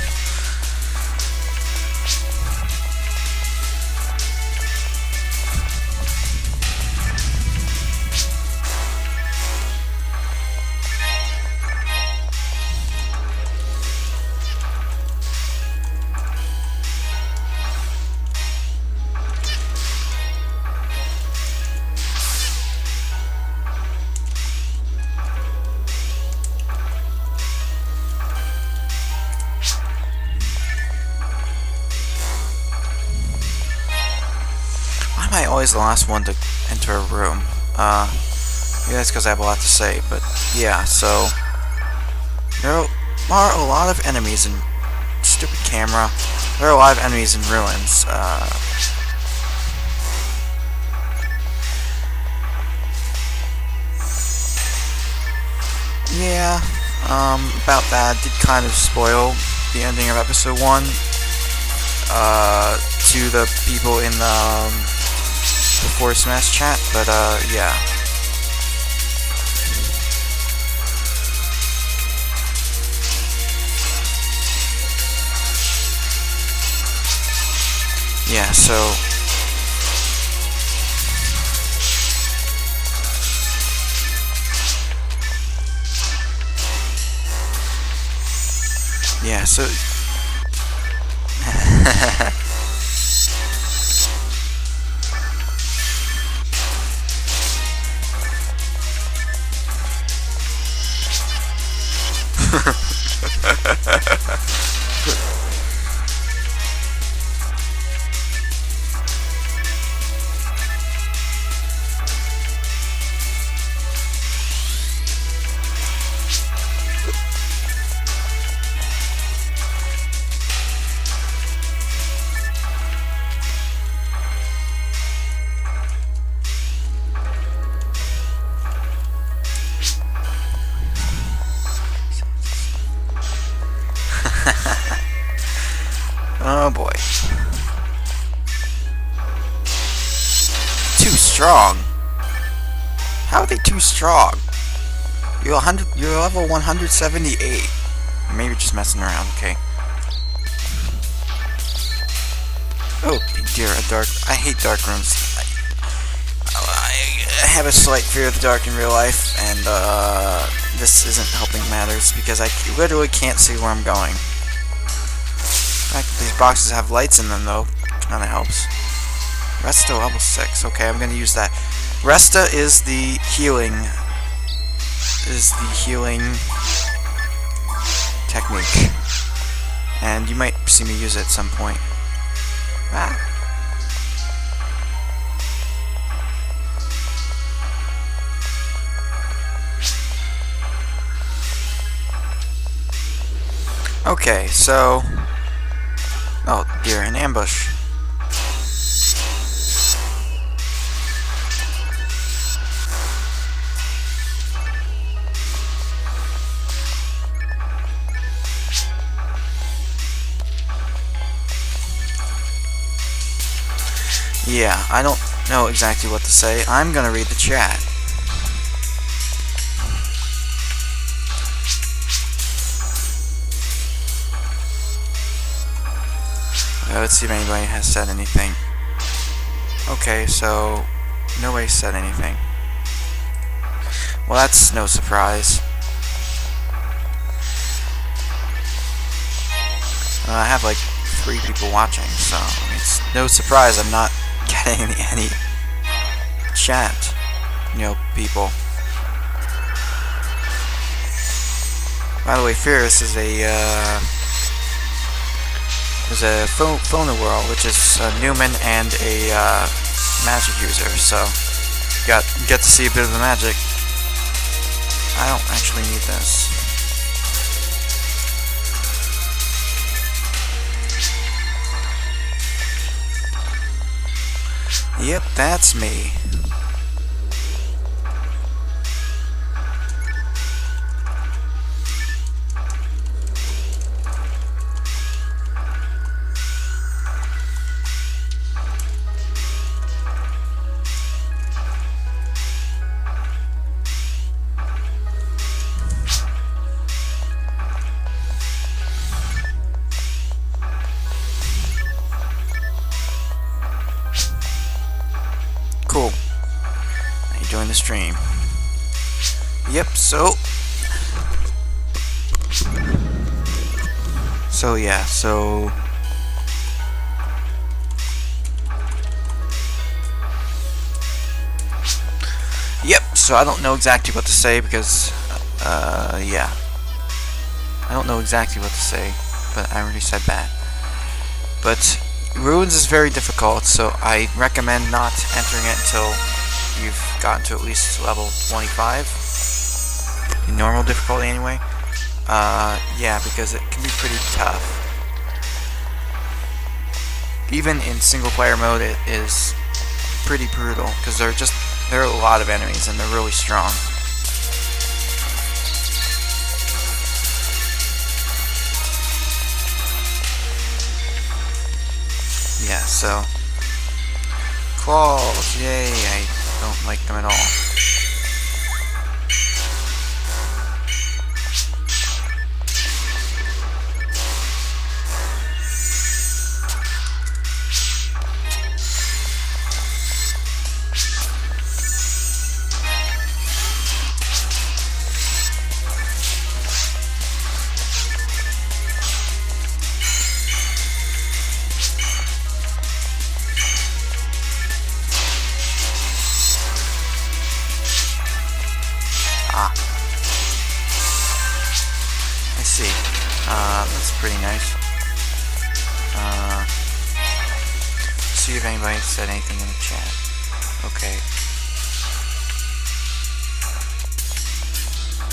Why am I always the last one to enter a room? Yeah, that's because I have a lot to say, but yeah, so there are a lot of enemies in... Stupid camera. There are a lot of enemies in ruins. Yeah, about that did kind of spoil the ending of episode 1 to the people in the Before Smash chat, but yeah. Yeah, so yeah, so oh boy. Too strong. How are they too strong? You're level 178. Maybe just messing around, okay. Oh dear, I hate dark rooms. I have a slight fear of the dark in real life, and this isn't helping matters because I literally can't see where I'm going. The fact that these boxes have lights in them, though, kinda helps. Resta level 6. Okay, I'm gonna use that. Resta is the healing. Technique. And you might see me use it at some point. Ah. Okay, so... Oh dear, an ambush. Yeah, I don't know exactly what to say. I'm gonna read the chat. Okay, let's see if anybody has said anything. Okay, so nobody said anything. Well, that's no surprise. I have like 3 people watching, so it's no surprise I'm not getting any chat, people. By the way, Fierce is a Phone World, which is a Newman and a magic user, so get to see a bit of the magic. I don't actually need this. Yep, that's me. Cool. Now you join the stream. Yep, yeah, Yep, so I don't know exactly what to say because, yeah. I don't know exactly what to say, but I already said that. But Ruins is very difficult, so I recommend not entering it until you've gotten to at least level 25. In normal difficulty, anyway. Yeah, because it can be pretty tough. Even in single-player mode, it is pretty brutal, because there are a lot of enemies, and they're really strong. Yeah, so... Claws, yay, I don't like them at all. I see. That's pretty nice. See if anybody said anything in the chat. Okay.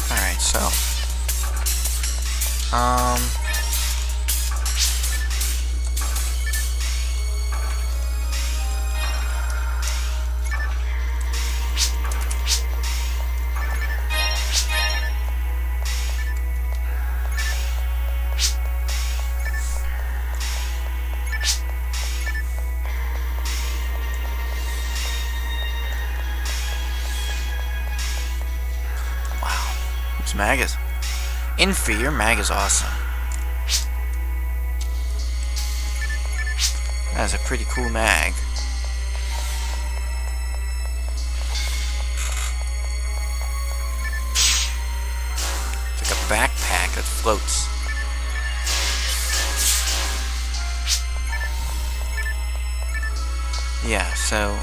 Alright, so. Mag is... Infi, your mag is awesome. That is a pretty cool mag. It's like a backpack that floats. Yeah, so,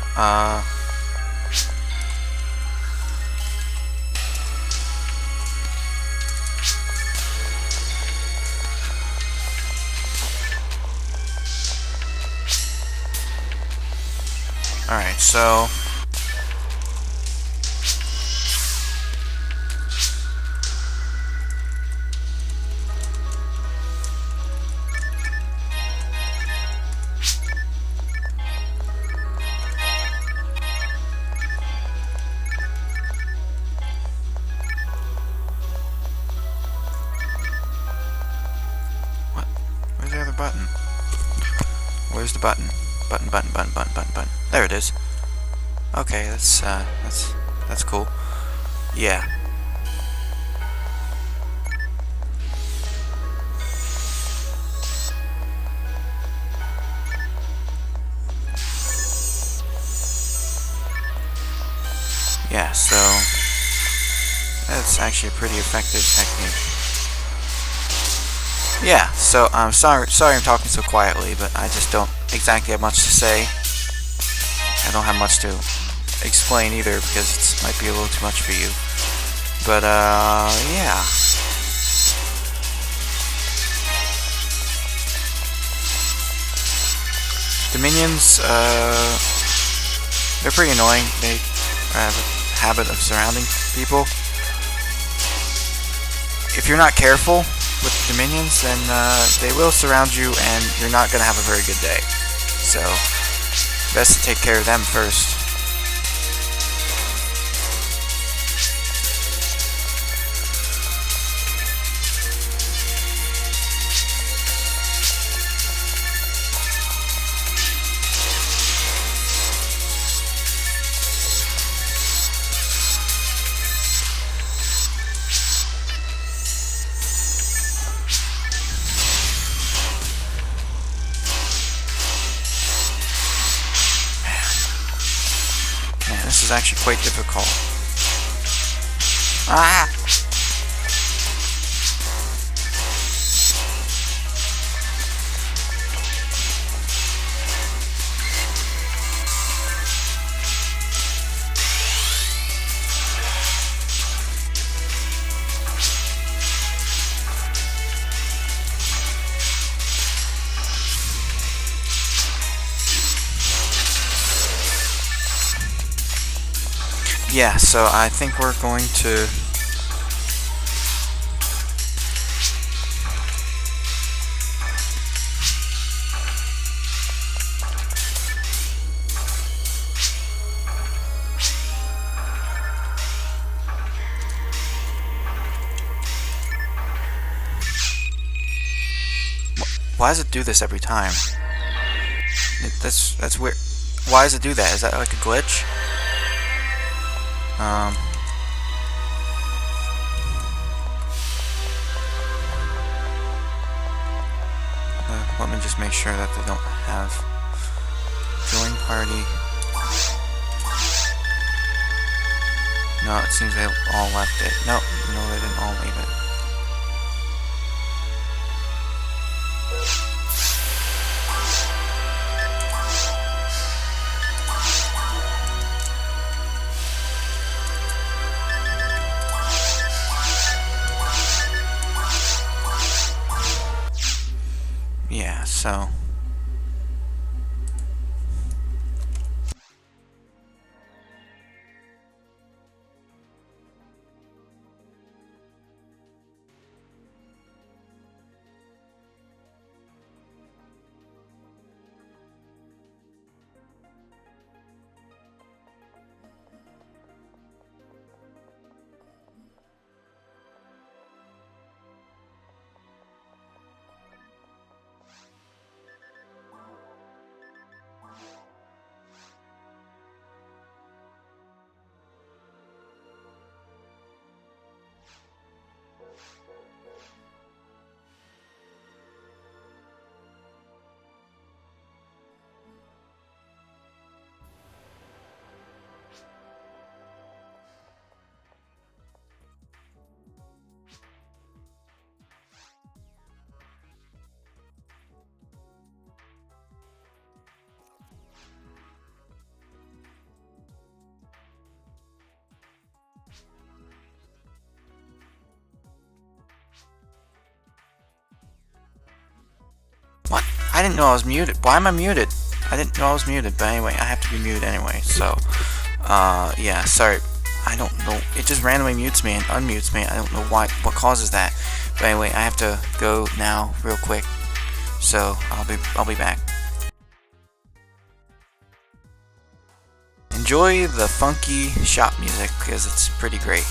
alright, so... Button, button, button, button, button, button. There it is. Okay, that's cool. Yeah. Yeah, so that's actually a pretty effective technique. Yeah, so I'm sorry I'm talking so quietly, but I just don't exactly have much to say. I don't have much to explain either because it might be a little too much for you. But yeah. Dominions, they're pretty annoying. They have a habit of surrounding people. If you're not careful with Dominions, then they will surround you and you're not going to have a very good day. So, best to take care of them first. This is actually quite difficult. Ah! Yeah, so I think we're going to why does it do this every time? That's weird. Why does it do that? Is that like a glitch? Let me just make sure that they don't have join party. No, it seems they all left it. No, they didn't all leave it. Yeah, so what? I didn't know I was muted. Why am I muted? I didn't know I was muted, but anyway, I have to be muted anyway, so yeah, sorry. I don't know. It just randomly mutes me and unmutes me. I don't know what causes that. But anyway, I have to go now real quick. So I'll be back. Enjoy the funky shop music because it's pretty great.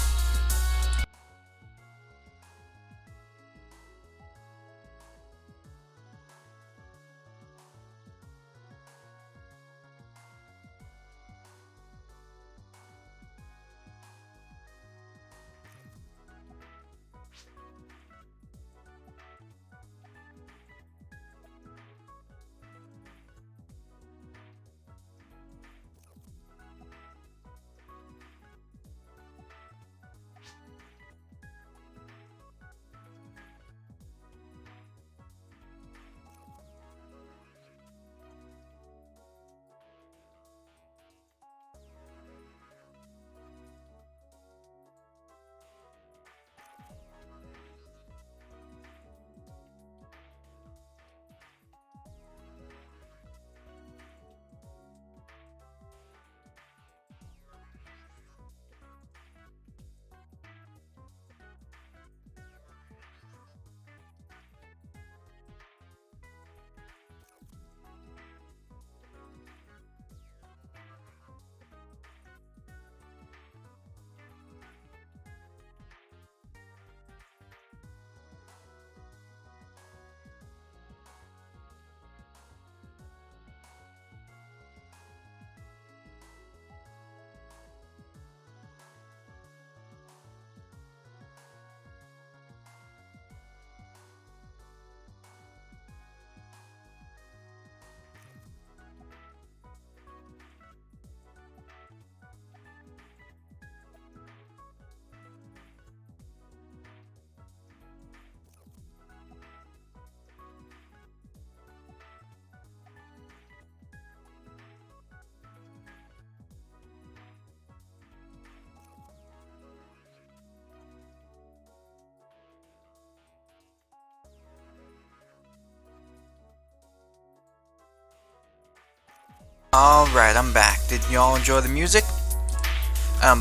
Alright, I'm back. Did y'all enjoy the music?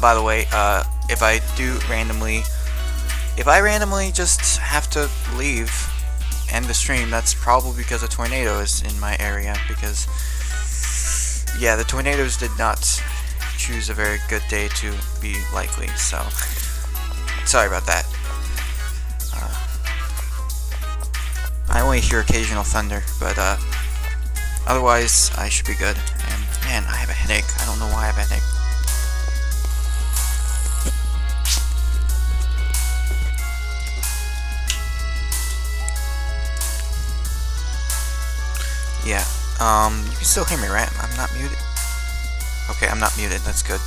By the way, if I randomly just have to leave, end the stream, that's probably because a tornado is in my area, because, yeah, the tornadoes did not choose a very good day to be likely, so, sorry about that. I only hear occasional thunder, but, otherwise, I should be good. And, man, I have a headache. I don't know why I have a headache. Yeah, you can still hear me, right? I'm not muted? Okay, I'm not muted. That's good.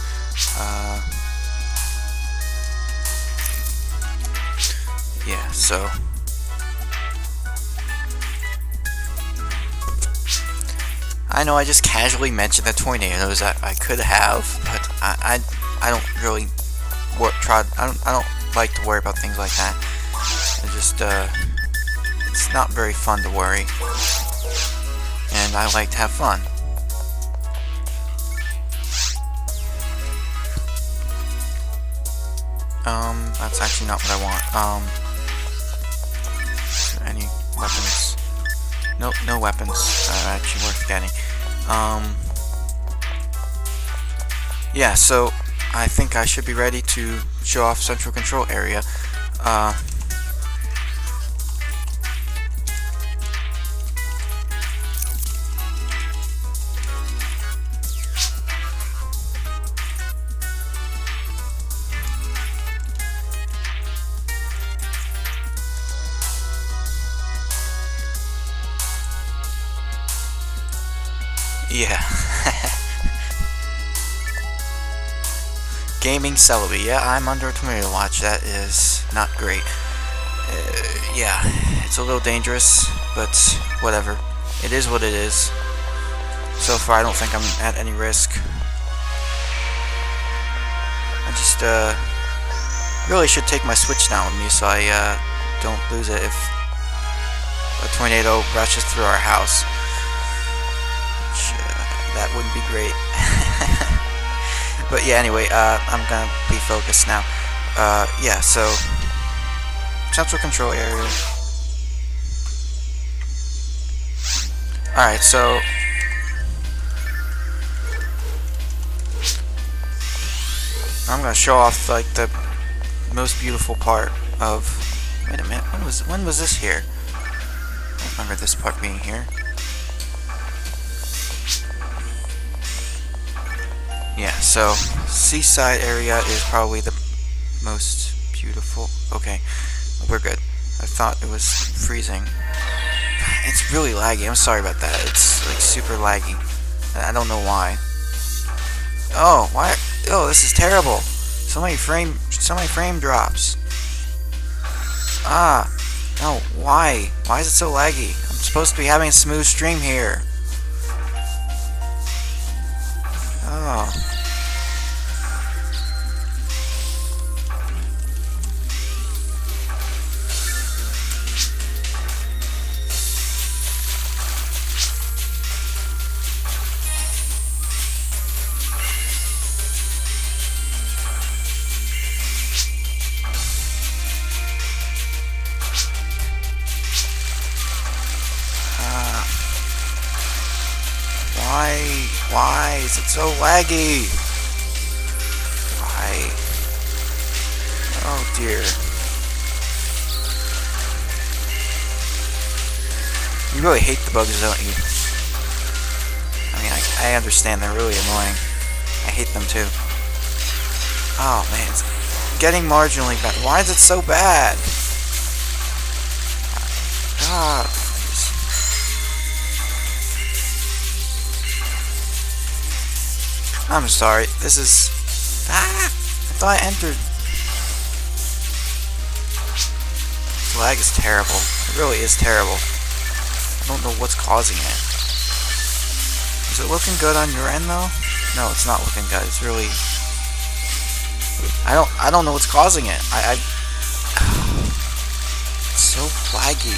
Yeah, so... I know I just casually mentioned the tornadoes that I could have, but I don't really I don't like to worry about things like that. It just it's not very fun to worry, and I like to have fun. That's actually not what I want. Any weapons? Nope, no weapons. Actually worth getting. Yeah, so I think I should be ready to show off Central Control Area. Yeah. Gaming Celebi. Yeah, I'm under a tornado watch. That is not great. Yeah, it's a little dangerous, but whatever. It is what it is. So far, I don't think I'm at any risk. I just really should take my Switch down with me so I don't lose it if a tornado rushes through our house. That wouldn't be great. But yeah, anyway, I'm gonna be focused now. Yeah, so Central Control Area. Alright, so I'm gonna show off like the most beautiful part of... Wait a minute, when was this here? I don't remember this part being here. Yeah, so seaside area is probably the most beautiful. Okay, we're good. I thought it was freezing. It's really laggy. I'm sorry about that. It's like super laggy. I don't know why. Oh, why? Oh, this is terrible. So many frame drops. Ah, no. Why? Why is it so laggy? I'm supposed to be having a smooth stream here. Oh. Why is it so laggy? Why? Oh dear. You really hate the bugs, don't you? I mean, I understand, they're really annoying. I hate them too. Oh man, it's getting marginally bad. Why is it so bad? God. I'm sorry, this is... I thought I entered... This lag is terrible. It really is terrible. I don't know what's causing it. Is it looking good on your end though? No, it's not looking good. It's really... I don't know what's causing it. It's so laggy.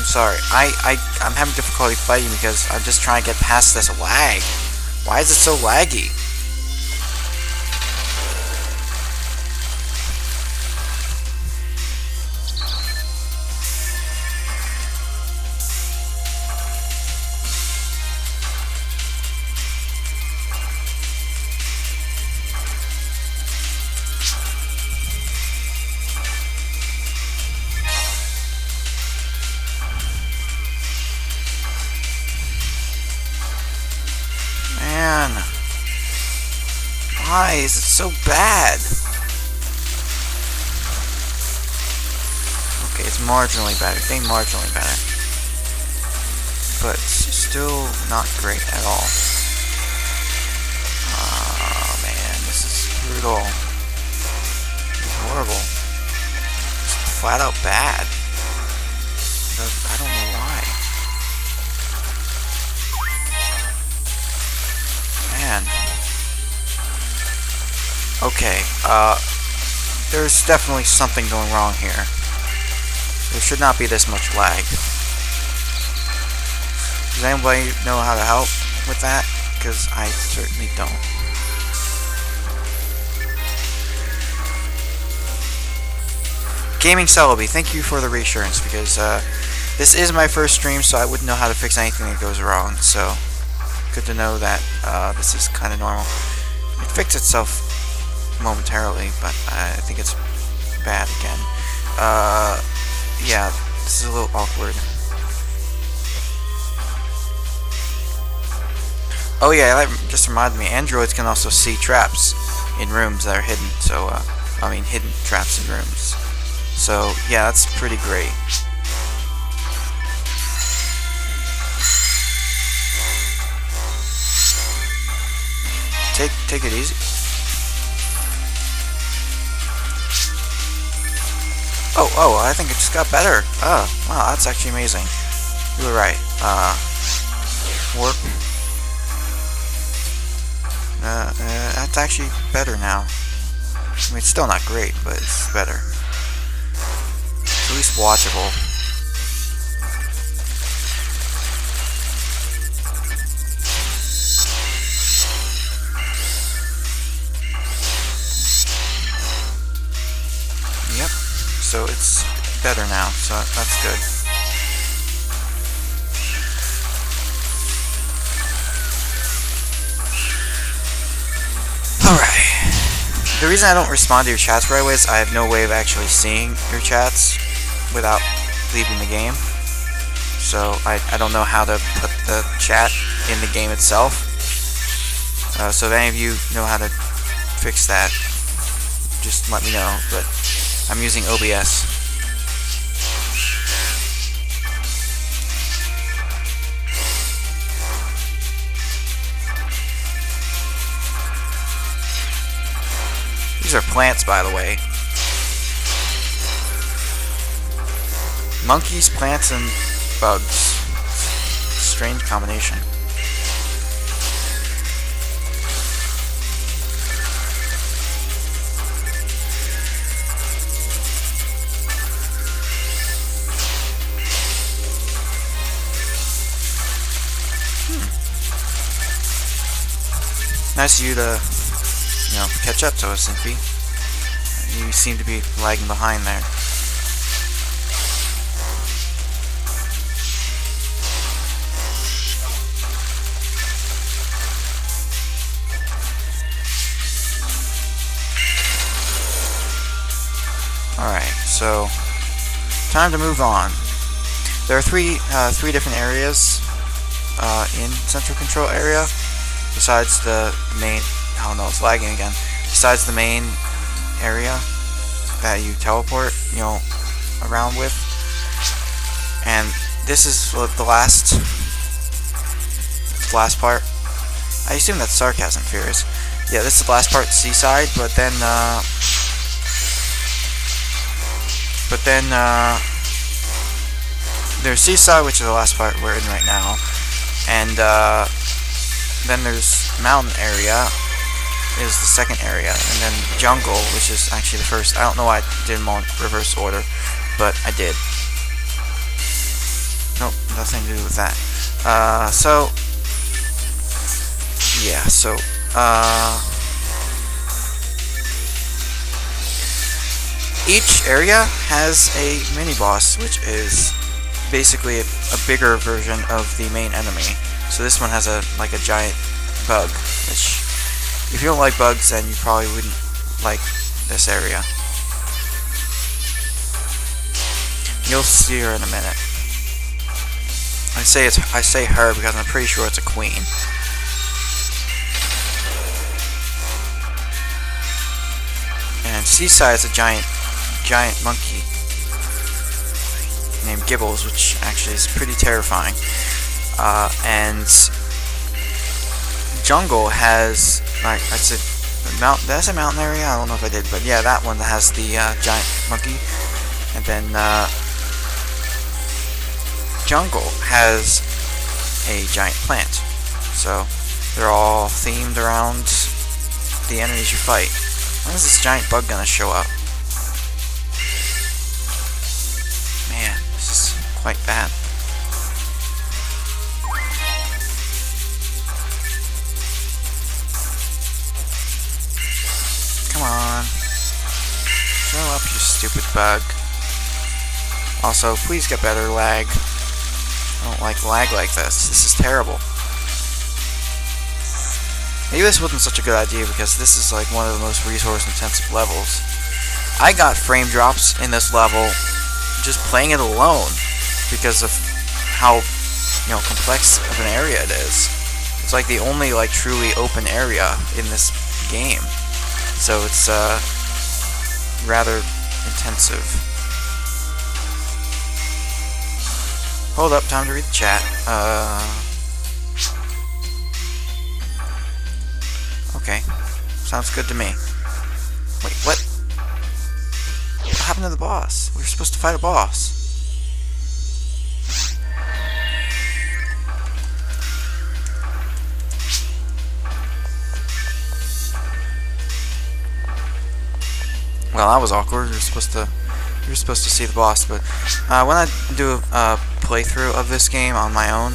sorry. I'm having difficulty fighting because I'm just trying to get past this lag. Why is it so laggy? Man, why is it so bad? Okay, it's marginally better. Getting marginally better, but still not great at all. Oh man, this is brutal. It's horrible. It's flat out bad. I don't know why. Man. Okay, there's definitely something going wrong here. There should not be this much lag. Does anybody know how to help with that? Because I certainly don't. Gaming Celebi, thank you for the reassurance, because this is my first stream, so I wouldn't know how to fix anything that goes wrong, so good to know that this is kind of normal. It fixed itself momentarily, but I think it's bad again. Yeah, this is a little awkward. Oh yeah, that just reminded me, androids can also see traps in rooms that are hidden, so, I mean hidden traps in rooms. So, yeah, that's pretty great. Take it easy. Oh, I think it just got better. Oh, wow, that's actually amazing. You were right. Warp. That's actually better now. I mean, it's still not great, but it's better. At least watchable. Yep. So it's better now, so that's good. Alright. The reason I don't respond to your chats right away is I have no way of actually seeing your chats without leaving the game. So I don't know how to put the chat in the game itself. So if any of you know how to fix that, just let me know. But I'm using OBS. These are plants, by the way. Monkeys, plants, and bugs. Strange combination. Nice of you to, catch up to us, Impy. You seem to be lagging behind there. Alright, so time to move on. There are three different areas in Central Control Area, besides the main. Oh no, it's lagging again. Besides the main area that you teleport, around with. And this is the last part. I assume that's sarcasm, Furious. Yeah, this is the last part, Seaside, but then there's Seaside, which is the last part we're in right now, and then there's Mountain Area is the second area, and then Jungle, which is actually the first. I don't know why I did them all in reverse order, but I did. nothing to do with that. Each area has a mini-boss, which is basically a bigger version of the main enemy. So this one has a giant bug, which, if you don't like bugs, then you probably wouldn't like this area. You'll see her in a minute. I say her because I'm pretty sure it's a queen. And Seaside's a giant monkey named Gibbles, which actually is pretty terrifying. And Jungle has, like I said, that's a mountain area. I don't know if I did, but yeah, that one that has the giant monkey. And then Jungle has a giant plant. So they're all themed around the enemies you fight. When is this giant bug gonna show up? Man, this is quite bad. Come on. Show up, you stupid bug. Also, please get better lag. I don't like lag like this. This is terrible. Maybe this wasn't such a good idea because this is like one of the most resource-intensive levels. I got frame drops in this level just playing it alone because of how, complex of an area it is. It's like the only truly open area in this game, so it's rather intensive. Hold up, time to read the chat. Okay, sounds good to me. Wait, what? What happened to the boss? We were supposed to fight a boss. Well, that was awkward. You were supposed to see the boss, but when I do a playthrough of this game on my own,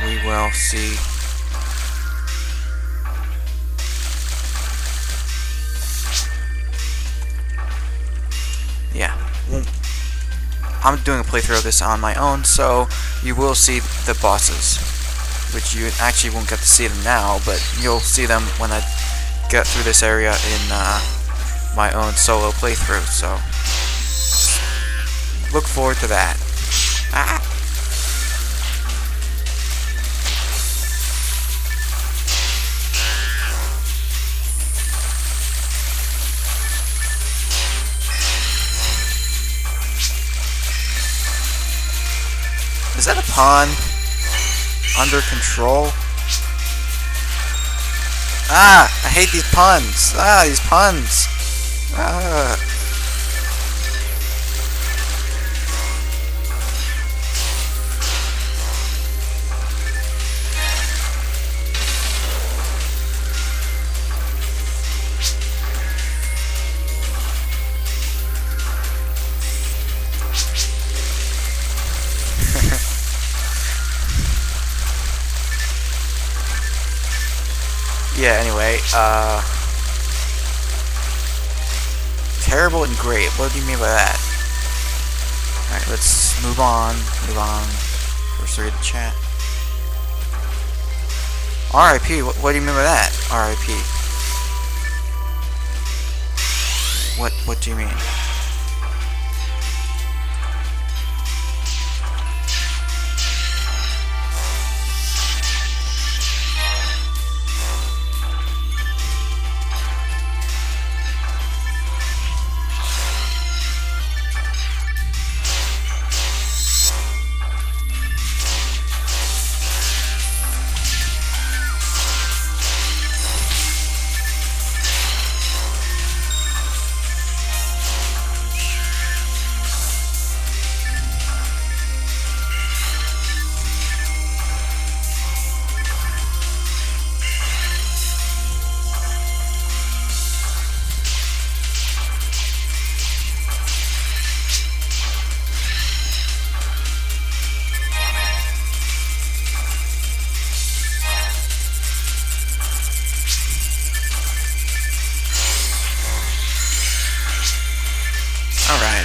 we will see. Yeah. I'm doing a playthrough of this on my own, so you will see the bosses, which you actually won't get to see them now, but you'll see them when I get through this area in my own solo playthrough, so look forward to that. Ah! Is that a pawn? Under control? Ah! I hate these puns! Ah, these puns! Ah! Yeah, anyway, terrible and great. What do you mean by that? Alright, let's move on. First read the chat. RIP, what do you mean by that? RIP. What do you mean?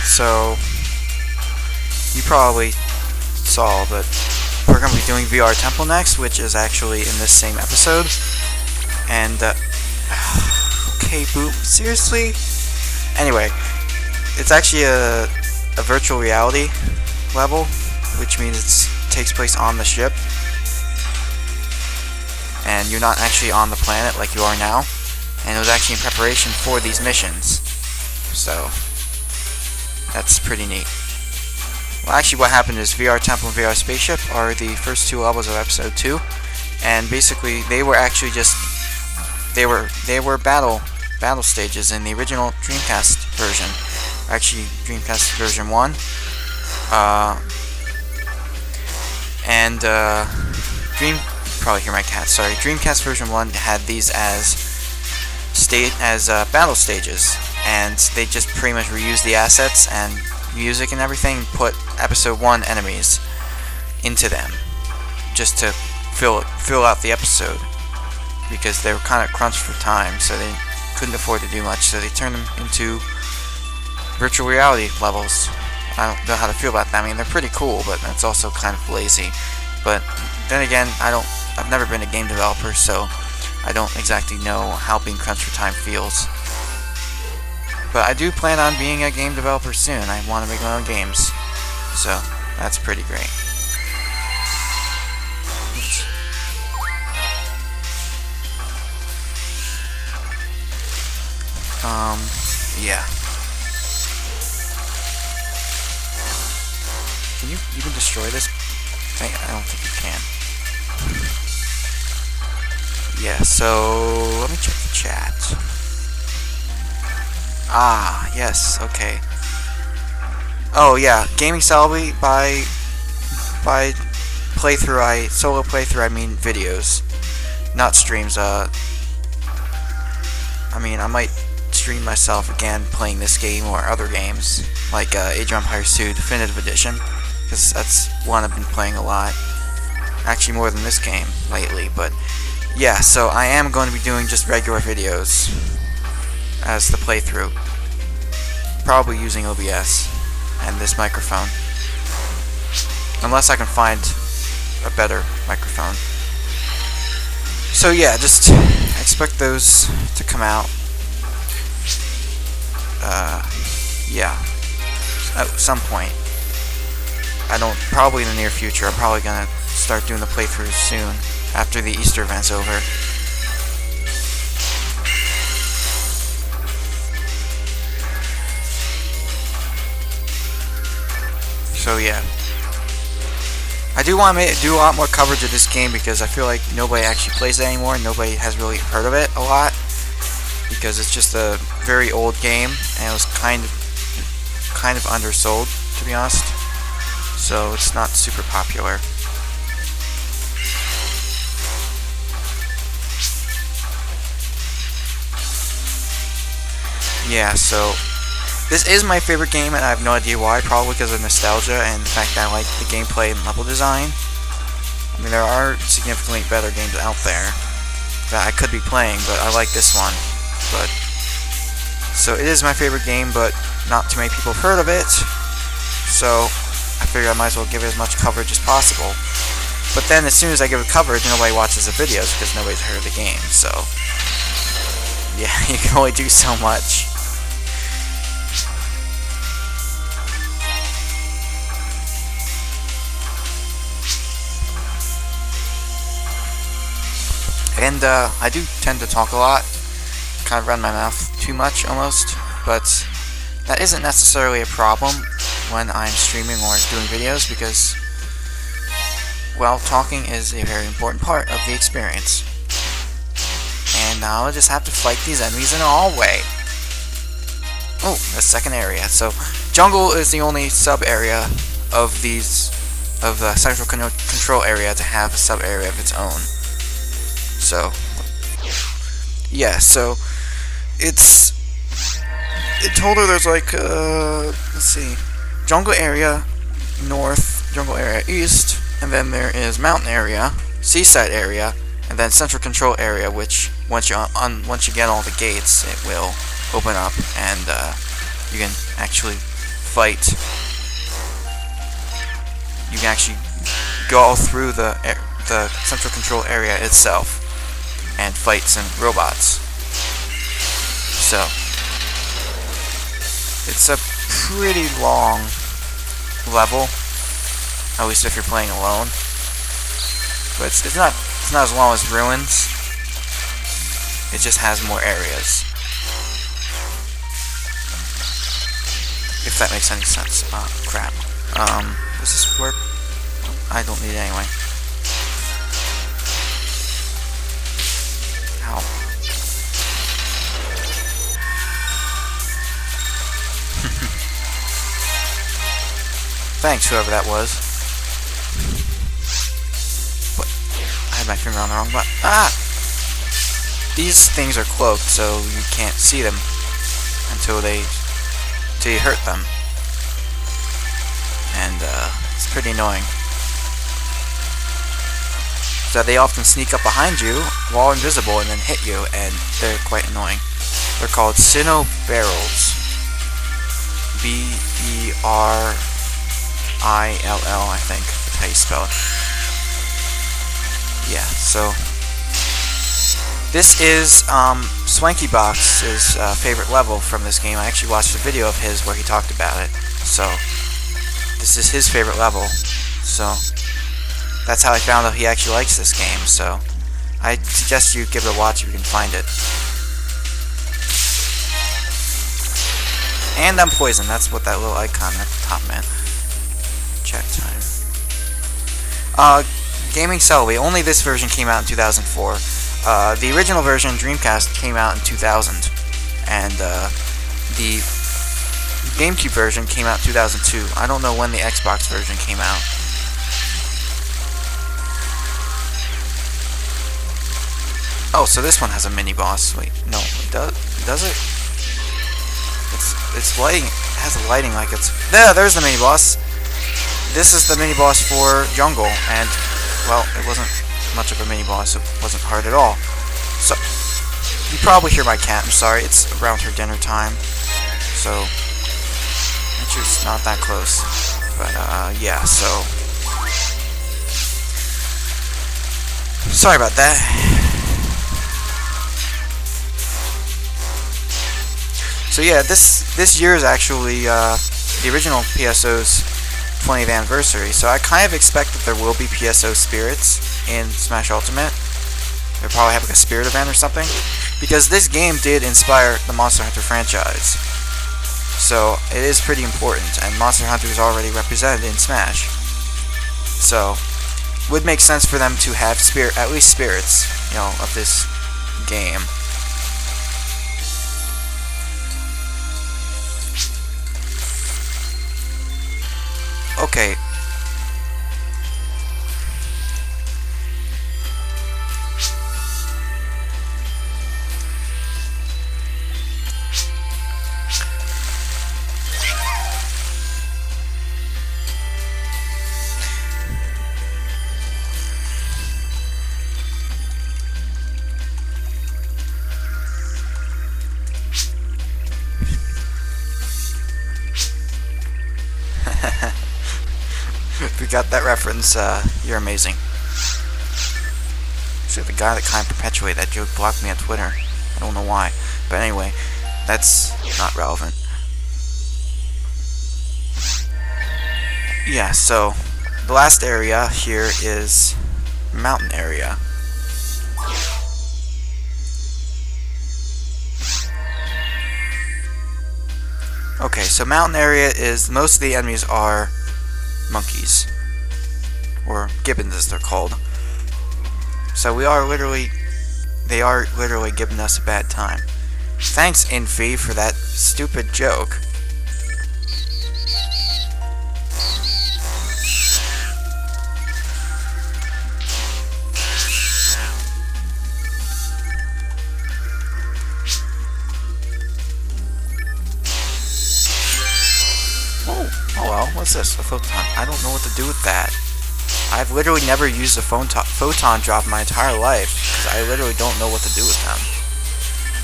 so you probably saw, but we're going to be doing VR Temple next, which is actually in this same episode. And, okay, Boop, seriously? Anyway, it's actually a virtual reality level, which means it takes place on the ship. And you're not actually on the planet like you are now. And it was actually in preparation for these missions. So, that's pretty neat. Well, actually what happened is VR Temple and VR Spaceship are the first two levels of episode 2. And basically they were actually just they were battle stages in the original Dreamcast version. Actually Dreamcast version 1. Probably hear my cat, sorry. Dreamcast version 1 had these as battle stages, and they just pretty much reused the assets and music and everything and put episode 1 enemies into them just to fill out the episode, because they were kind of crunched for time, so they couldn't afford to do much, so they turned them into virtual reality levels. I don't know how to feel about that. I mean, they're pretty cool, but it's also kind of lazy. But then again, I've never been a game developer, so I don't exactly know how being crunched for time feels. But I do plan on being a game developer soon. I want to make my own games, so that's pretty great. Oops. Yeah. Can you even destroy this thing? I don't think you can. Yeah, so let me check the chat. Ah, yes, okay. Oh yeah, Gaming Salvi by playthrough, solo playthrough I mean videos, not streams. I mean, I might stream myself again playing this game or other games like Age of Empires 2 Definitive Edition, because that's one I've been playing a lot. Actually more than this game lately, but yeah, so I am going to be doing just regular videos as the playthrough. Probably using OBS and this microphone. Unless I can find a better microphone. So yeah, just expect those to come out. Yeah. At some point. Probably in the near future. I'm probably gonna start doing the playthroughs soon, after the Easter event's over. So yeah, I do want to do a lot more coverage of this game, because I feel like nobody actually plays it anymore, and nobody has really heard of it a lot, because it's just a very old game, and it was kind of undersold, to be honest. So it's not super popular. Yeah, so this is my favorite game, and I have no idea why. Probably because of nostalgia and the fact that I like the gameplay and level design. I mean, there are significantly better games out there that I could be playing, but I like this one. But so it is my favorite game, but not too many people have heard of it. So I figured I might as well give it as much coverage as possible. But then as soon as I give it coverage, nobody watches the videos because nobody's heard of the game. So yeah, you can only do so much. And I do tend to talk a lot, kind of run my mouth too much almost, but that isn't necessarily a problem when I'm streaming or doing videos, because, well, talking is a very important part of the experience. And now I just have to fight these enemies in a hallway. Oh, the second area. So, jungle is the only sub-area of the central control area to have a sub-area of its own. So, yeah, so in total there's like, let's see, jungle area north, jungle area east, and then there is mountain area, seaside area, and then central control area, which once you get all the gates, it will open up, and you can actually fight. You can actually go through the central control area itself and fight some robots. So it's a pretty long level, at least if you're playing alone. But it's not as long as Ruins. It just has more areas. If that makes any sense. Crap. Does this work? I don't need it anyway. Ow. Thanks, whoever that was. What? I had my finger on the wrong button. Ah! These things are cloaked, so you can't see them until you hurt them. And it's pretty annoying. So they often sneak up behind you while invisible and then hit you, and they're quite annoying. They're called Barrels. Berrill, I think. That's how you spell it. Yeah, so this is Swanky Box's favorite level from this game. I actually watched a video of his where he talked about it. So this is his favorite level. So that's how I found out he actually likes this game. So I suggest you give it a watch if you can find it. And I'm poisoned. That's what that little icon at the top meant. Chat time. Gaming Cellway. Only this version came out in 2004. The original version, Dreamcast, came out in 2000. And the GameCube version came out in 2002. I don't know when the Xbox version came out. Oh, so this one has a mini-boss. Wait, no, does it? It's lighting. It has a lighting like it's... There's the mini-boss. This is the mini-boss for Jungle, and, well, it wasn't much of a mini-boss. It wasn't hard at all. So, you probably hear my cat. I'm sorry. It's around her dinner time. So, she's not that close. But, yeah, so... Sorry about that. So yeah, this year is actually the original PSO's 20th anniversary, so I kind of expect that there will be PSO spirits in Smash Ultimate. They'll probably have like a spirit event or something, because this game did inspire the Monster Hunter franchise. So it is pretty important, and Monster Hunter is already represented in Smash. So it would make sense for them to have at least spirits, you know, of this game. Okay. If you got that reference, you're amazing. So the guy that kind of perpetuated that joke blocked me on Twitter. I don't know why. But anyway, that's not relevant. Yeah, so the last area here is mountain area. Okay, so mountain area is, most of the enemies are monkeys, or gibbons as they're called. So they are literally giving us a bad time. Thanks, Infi, for that stupid joke. Oh well, what's this? A photon. I don't know what to do with that. I've literally never used a photon drop in my entire life, because I literally don't know what to do with them.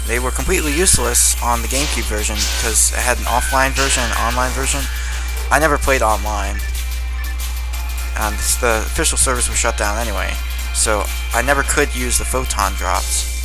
they were completely useless on the GameCube version because it had an offline version and an online version. I never played online. The official servers were shut down anyway, so I never could use the photon drops.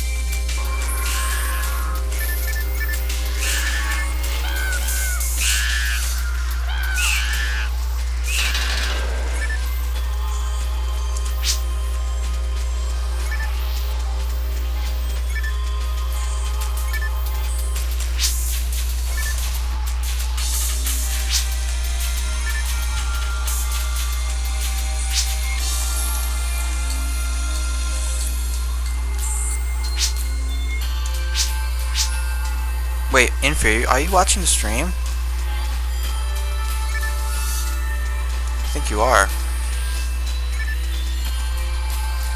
Wait, Inferior, are you watching the stream? I think you are.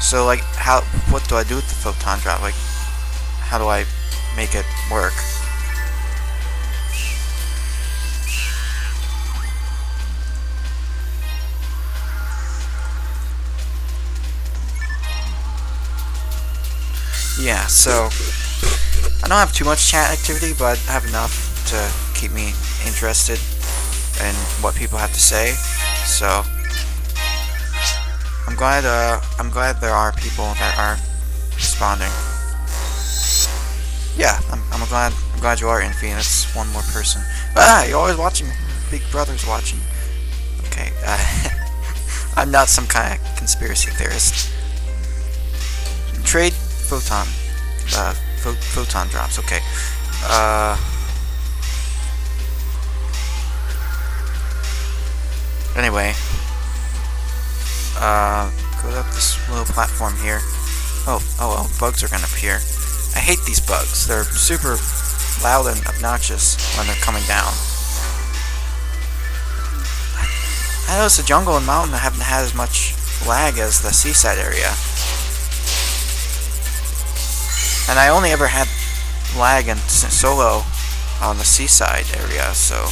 So, like, what do I do with the photon drop? Like, how do I make it work? Yeah, so I don't have too much chat activity, but I have enough to keep me interested in what people have to say. So I'm glad there are people that are responding. Yeah, I'm glad you are, Infi. That's one more person. You're always watching. Big Brother's watching. Okay, I'm not some kind of conspiracy theorist. Trade photon drops. Okay. Anyway, go up this little platform here. Oh, bugs are gonna appear. I hate these bugs. They're super loud and obnoxious when they're coming down. I noticed the jungle and mountain haven't had as much lag as the seaside area. And I only ever had lag in solo on the seaside area, so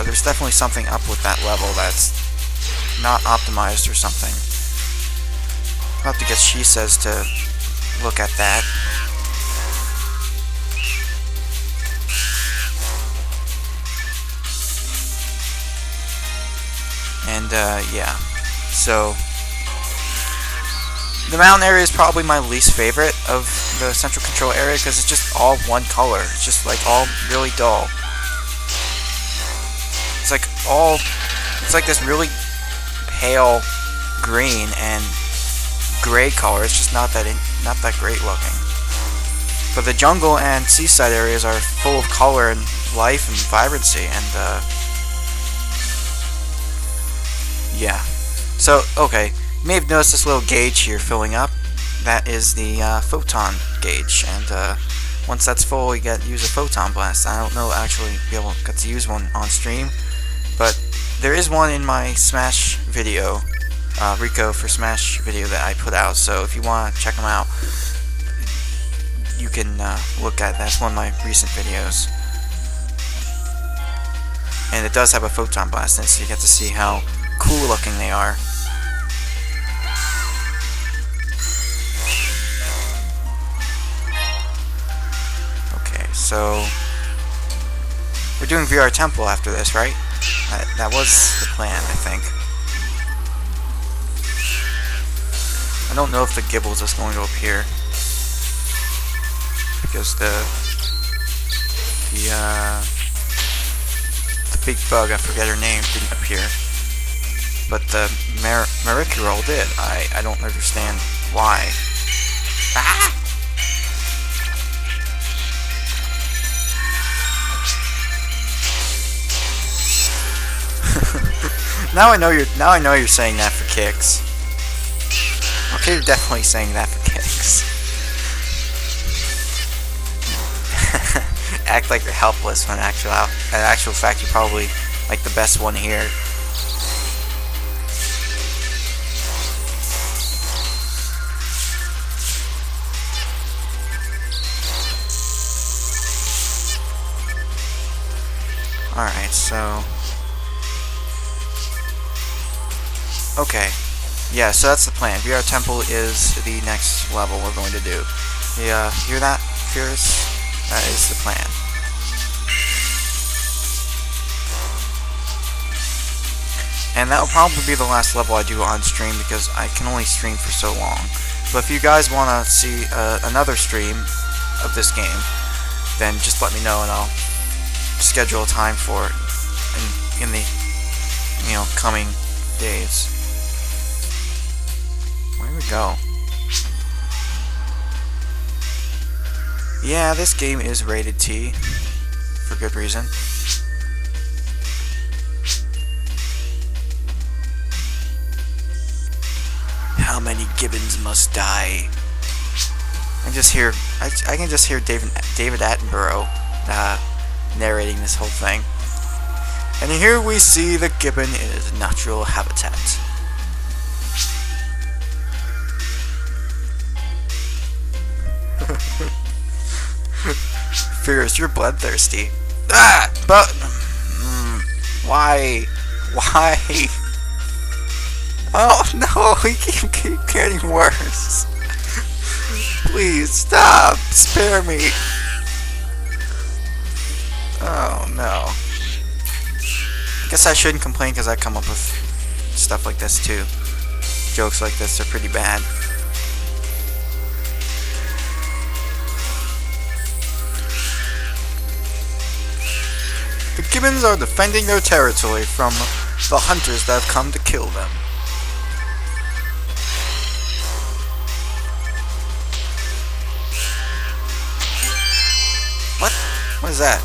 there's definitely something up with that level that's not optimized or something. I'll have to get She Says to look at that. And yeah, so the mountain area is probably my least favorite of the central control area because it's just all one color. It's just like all really dull. It's like this really pale green and gray color. It's just not that great looking. But the jungle and seaside areas are full of color and life and vibrancy, and yeah. So okay. You may have noticed this little gauge here filling up. That is the photon gauge, and once that's full, you use a photon blast. I don't know actually get to use one on stream, but there is one in my Smash video, Rico for Smash video that I put out. So if you want to check them out, you can look at that. That's one of my recent videos, and it does have a photon blast in it, so you get to see how cool looking they are. So we're doing VR Temple after this, right? That was the plan, I think. I don't know if the Gibbles is going to appear because the big bug, I forget her name, didn't appear, but the Maricurol did. I don't understand why. Ah! Now I know you're saying that for kicks. Okay, you're definitely saying that for kicks. Act like you're helpless when in actual fact you're probably like the best one here. Alright, so okay, yeah, so that's the plan. VR Temple is the next level we're going to do. You hear that, Furious? That is the plan. And that will probably be the last level I do on stream because I can only stream for so long. But if you guys want to see another stream of this game, then just let me know and I'll schedule a time for it in the coming days. Where we go? Yeah, this game is rated T for good reason. How many gibbons must die? I can just hear David Attenborough narrating this whole thing. And here we see the gibbon in its natural habitat. Fierce, you're bloodthirsty. Ah, but why? Why? Oh no, we keep getting worse. Please stop, spare me. Oh no. I guess I shouldn't complain because I come up with stuff like this too. Jokes like this are pretty bad. The gibbons are defending their territory from the hunters that have come to kill them. What is that?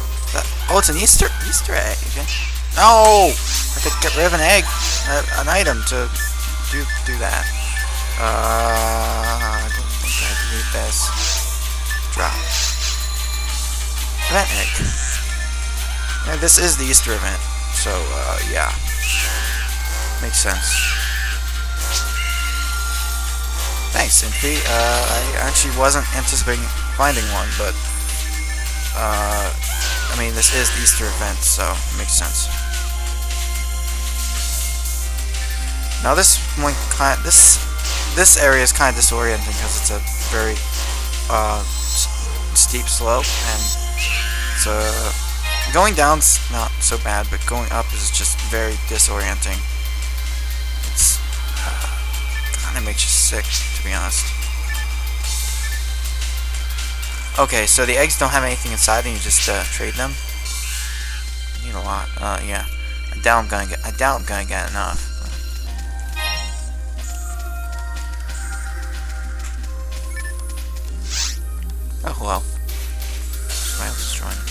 Oh, it's an Easter egg. Okay. No! I have to get rid of an egg, an item to do that. I don't think I need this. Drop. Event egg. Yeah, this is the Easter event, so yeah, makes sense. Thanks, Infi. I actually wasn't anticipating finding one, but I mean, this is the Easter event, so it makes sense. Now this area is kind of disorienting because it's a very steep slope, and it's going down's not so bad, but going up is just very disorienting. It's kind of makes you sick, to be honest. Okay, so the eggs don't have anything inside, and you just trade them. You need a lot. Yeah. I doubt I'm gonna get enough. Oh, hello. Somebody else is joining.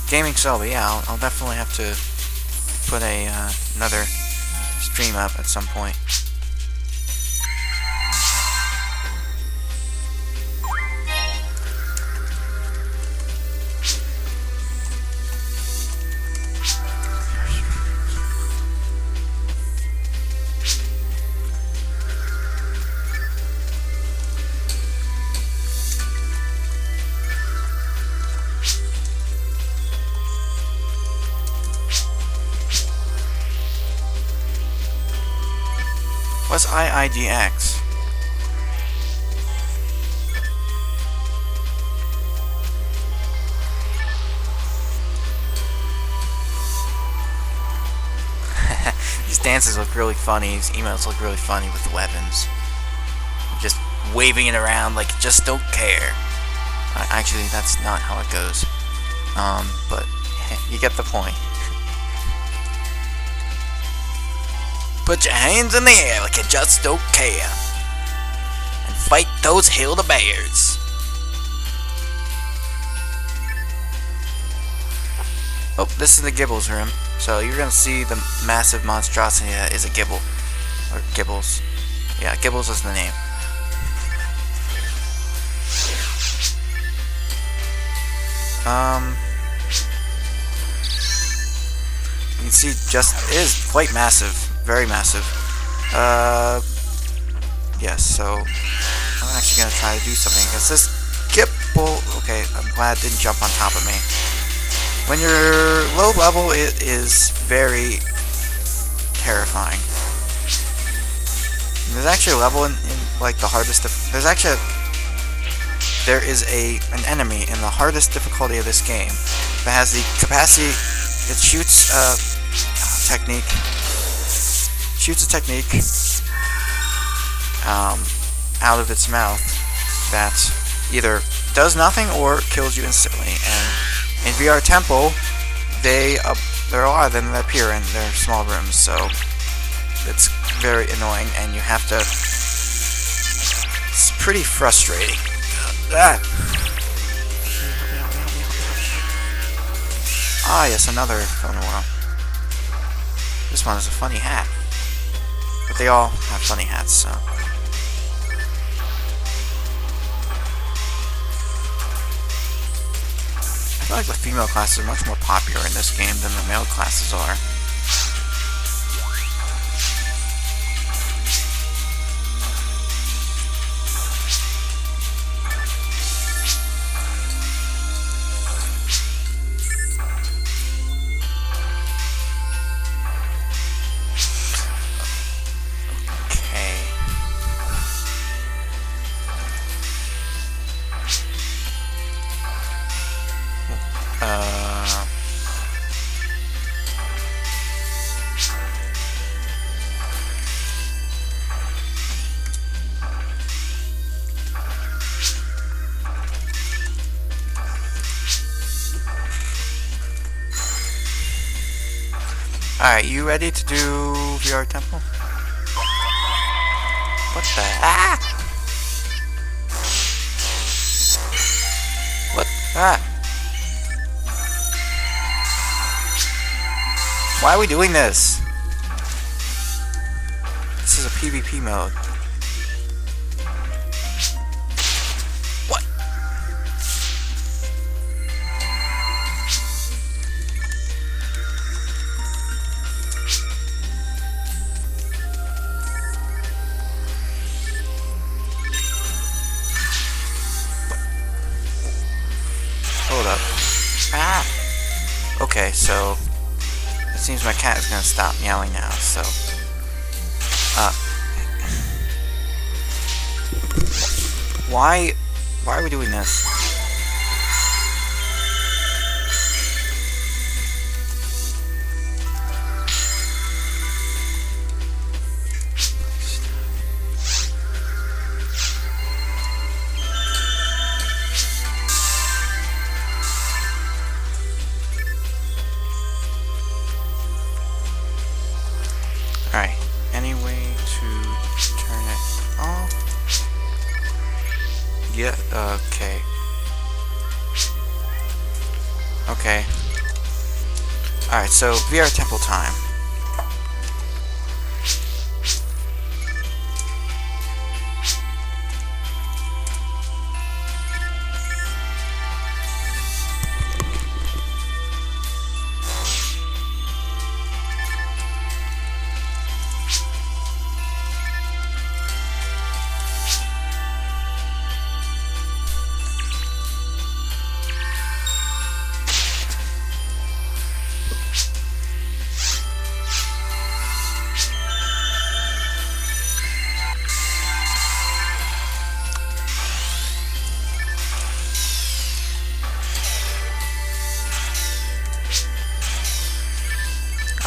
Gaming Selby, yeah, I'll definitely have to put another stream up at some point. What's IIDX? These dances look really funny. These emails look really funny with the weapons. Just waving it around like you just don't care. Actually, that's not how it goes. But you get the point. Put your hands in the air like you just don't care. And fight those Hilda Bears. Oh, this is the Gibbles room. So you're gonna see the massive monstrosity that is a Gibble. Or Gibbles. Yeah, Gibbles is the name. You can see it is quite massive. Very massive. Yes, so I'm actually gonna try to do something against this Gibble. Okay, I'm glad it didn't jump on top of me. When you're low level, it is very terrifying. There's actually a level in like the hardest of... There's actually there is an enemy in the hardest difficulty of this game that has the capacity. It shoots a technique. Out of its mouth that either does nothing or kills you instantly. And in VR Temple, there are a lot of them that appear in their small rooms, so it's very annoying, and you have to. It's pretty frustrating. Ah, yes, another phone world. This one has a funny hat. But they all have funny hats, so. I feel like the female classes are much more popular in this game than the male classes are. Alright, you ready to do VR Temple? What the? Ah! What? Ah! Why are we doing this? This is a PvP mode. What? Hold up. Ah! Okay, so it seems my cat is gonna stop meowing now, so why are we doing this? Alright, any way to turn it off? Yeah, okay. Okay. Alright, so VR Temple time.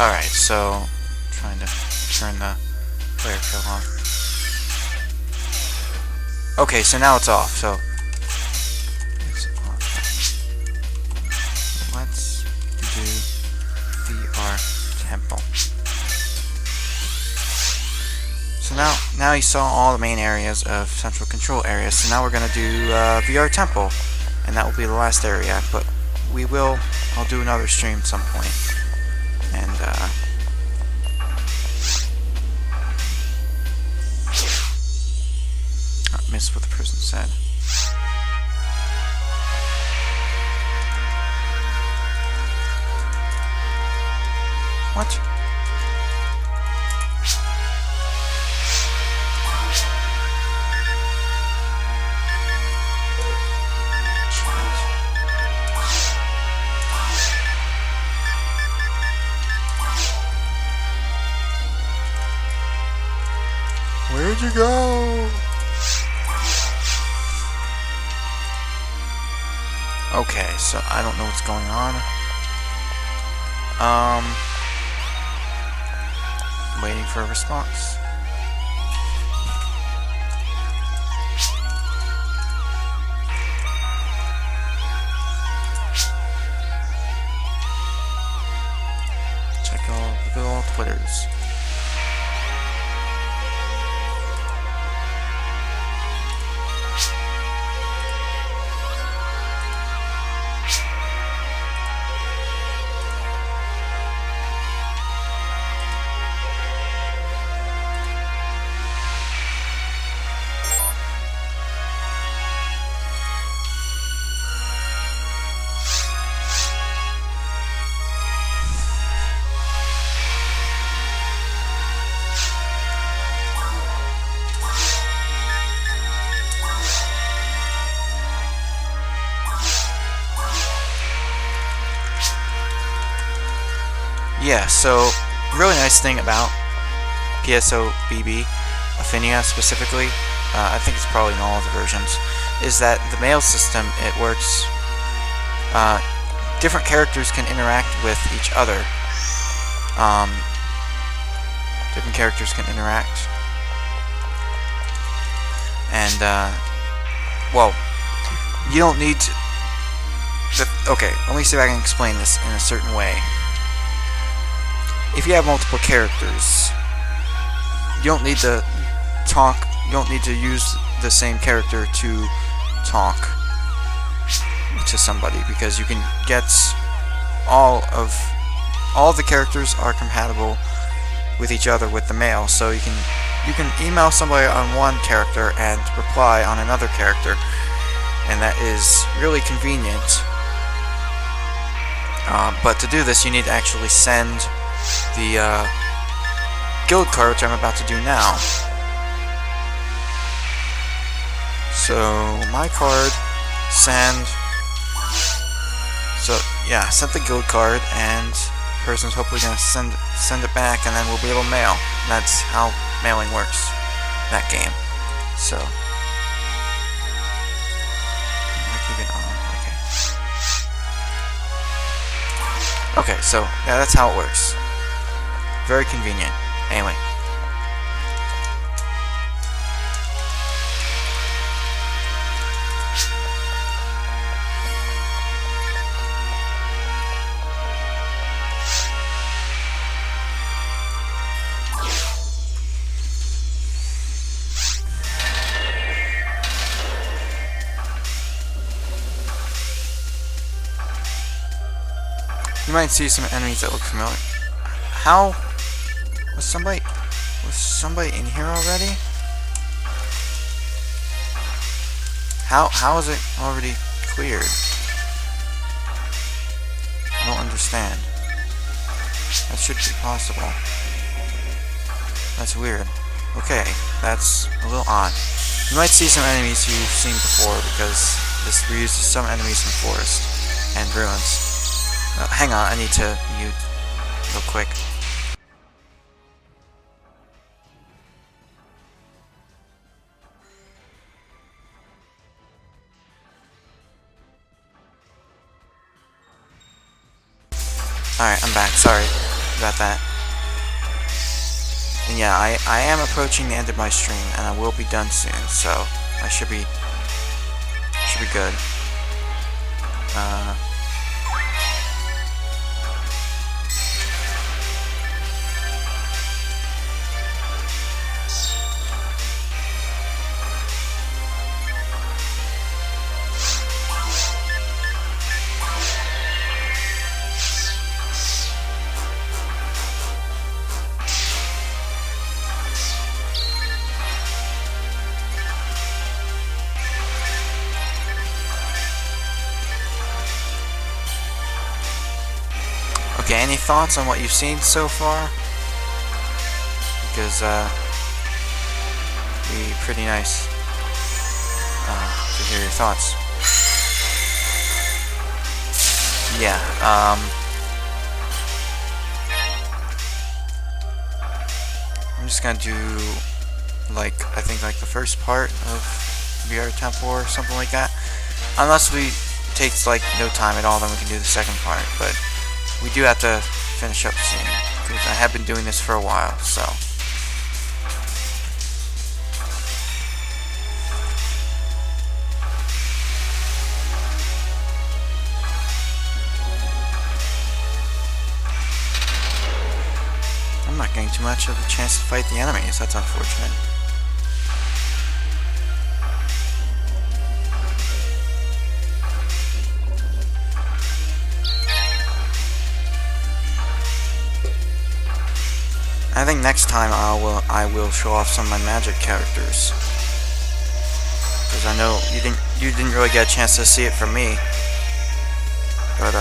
Alright, so trying to turn the player kill on. Okay, so now it's off, so it's off. Let's do VR Temple. So now you saw all the main areas of Central Control Area, so now we're gonna do VR Temple, and that will be the last area, but I'll do another stream at some point. And I missed what the person said. What? Where'd you go? Okay, so I don't know what's going on. Waiting for a response. Check all the good old Twitters. Yeah, so really nice thing about PSOBB, Affinia specifically, I think it's probably in all of the versions, is that the mail system, it works, different characters can interact with each other. Different characters can interact. And, well, you don't need to... Okay, let me see if I can explain this in a certain way. If you have multiple characters, you don't need to talk, you don't need to use the same character to talk to somebody, because you can get all the characters are compatible with each other with the mail, so you can email somebody on one character and reply on another character, and that is really convenient. But to do this, you need to actually send the guild card, which I'm about to do now. So my card, send. So yeah, sent the guild card, and the person's hopefully gonna send it back, and then we'll be able to mail. And that's how mailing works in that game. So I keep it on. Okay. Okay, so yeah, that's how it works. Very convenient. Anyway. You might see some enemies that look familiar. How? Was somebody in here already? How is it already cleared? I don't understand. That should be possible. That's weird. Okay, that's a little odd. You might see some enemies you've seen before, because this reuses some enemies from forest and ruins. Hang on, I need to mute real quick. Alright, I'm back. Sorry about that. And yeah, I am approaching the end of my stream, and I will be done soon, so I should be good. Okay, any thoughts on what you've seen so far? Because, it'd be pretty nice to hear your thoughts. Yeah, I'm just gonna do, like, I think like the first part of VR Temple or something like that. Unless we takes like no time at all, then we can do the second part. But we do have to finish up soon, because I have been doing this for a while, so. I'm not getting too much of a chance to fight the enemies. That's unfortunate. I think next time I will show off some of my magic characters, because I know you didn't really get a chance to see it from me, but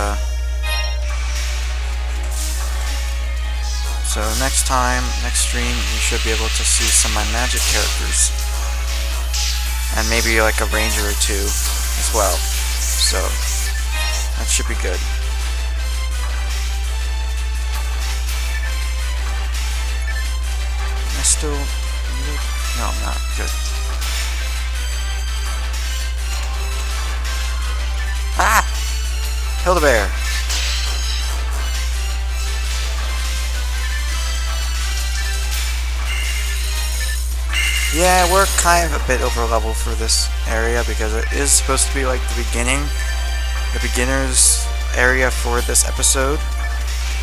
so next stream, you should be able to see some of my magic characters, and maybe like a ranger or two as well. So that should be good. Am I still muted? No, I'm not. Good. Ah! Hildebear! Yeah, we're kind of a bit over level for this area because it is supposed to be like the beginner's area for this episode.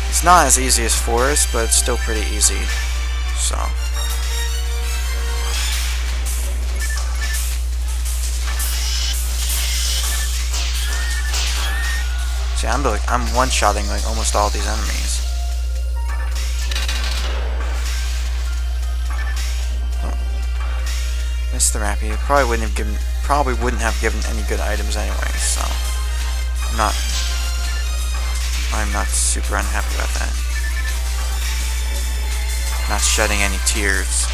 It's not as easy as Forest, but it's still pretty easy. So. See, I'm one-shotting like almost all these enemies. Mr. Rappy probably wouldn't have given any good items anyway, so I'm not super unhappy about that. Not shedding any tears.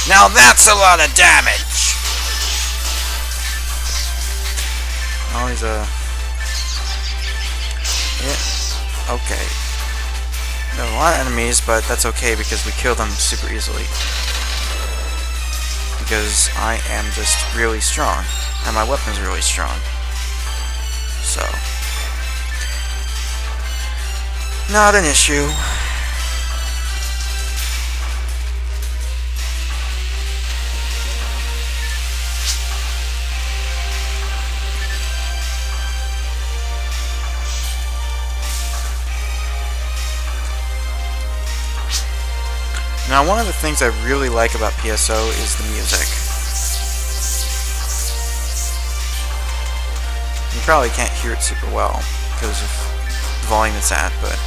Now that's a lot of damage! Oh, he's a... Yeah, okay. There are a lot of enemies, but that's okay because we kill them super easily. Because I am just really strong, and my weapon's really strong. So... not an issue. Now, one of the things I really like about PSO is the music. You probably can't hear it super well because of the volume it's at, but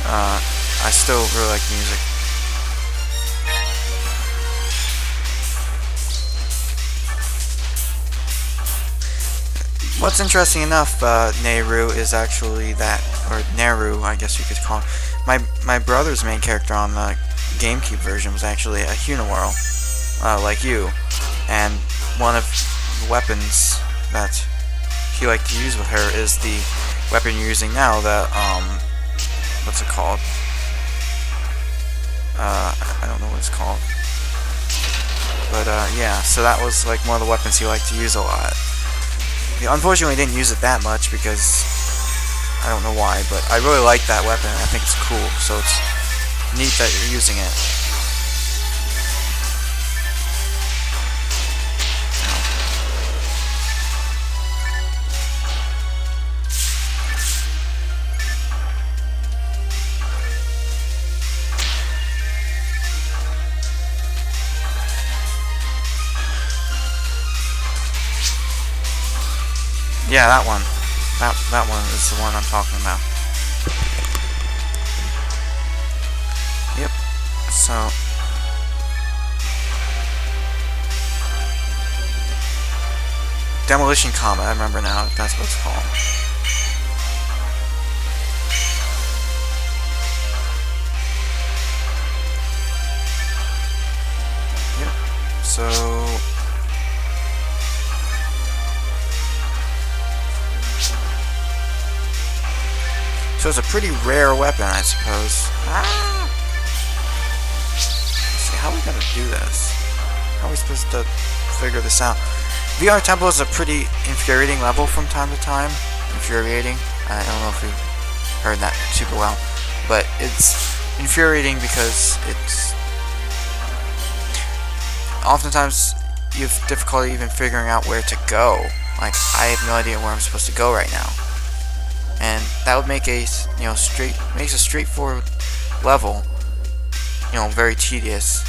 I still really like the music. What's interesting enough, Nehru is actually that, or Nehru, I guess you could call it. My brother's main character on the GameCube version was actually a Hunawhirl, like you, and one of the weapons that he liked to use with her is the weapon you're using now, the, what's it called? I don't know what it's called. But, yeah, so that was like one of the weapons he liked to use a lot. He unfortunately didn't use it that much because I don't know why, but I really like that weapon. I think it's cool, so it's neat that you're using it. Yeah, that one. That one is the one I'm talking about. Yep. So Demolition Combat, I remember now, that's what it's called. Yep, so it's a pretty rare weapon, I suppose. Ah! Let's see, how are we gonna do this? How are we supposed to figure this out? VR Temple is a pretty infuriating level from time to time. Infuriating. I don't know if you heard that super well, but it's infuriating because it's oftentimes you have difficulty even figuring out where to go. Like, I have no idea where I'm supposed to go right now, and that would make a makes a straightforward level very tedious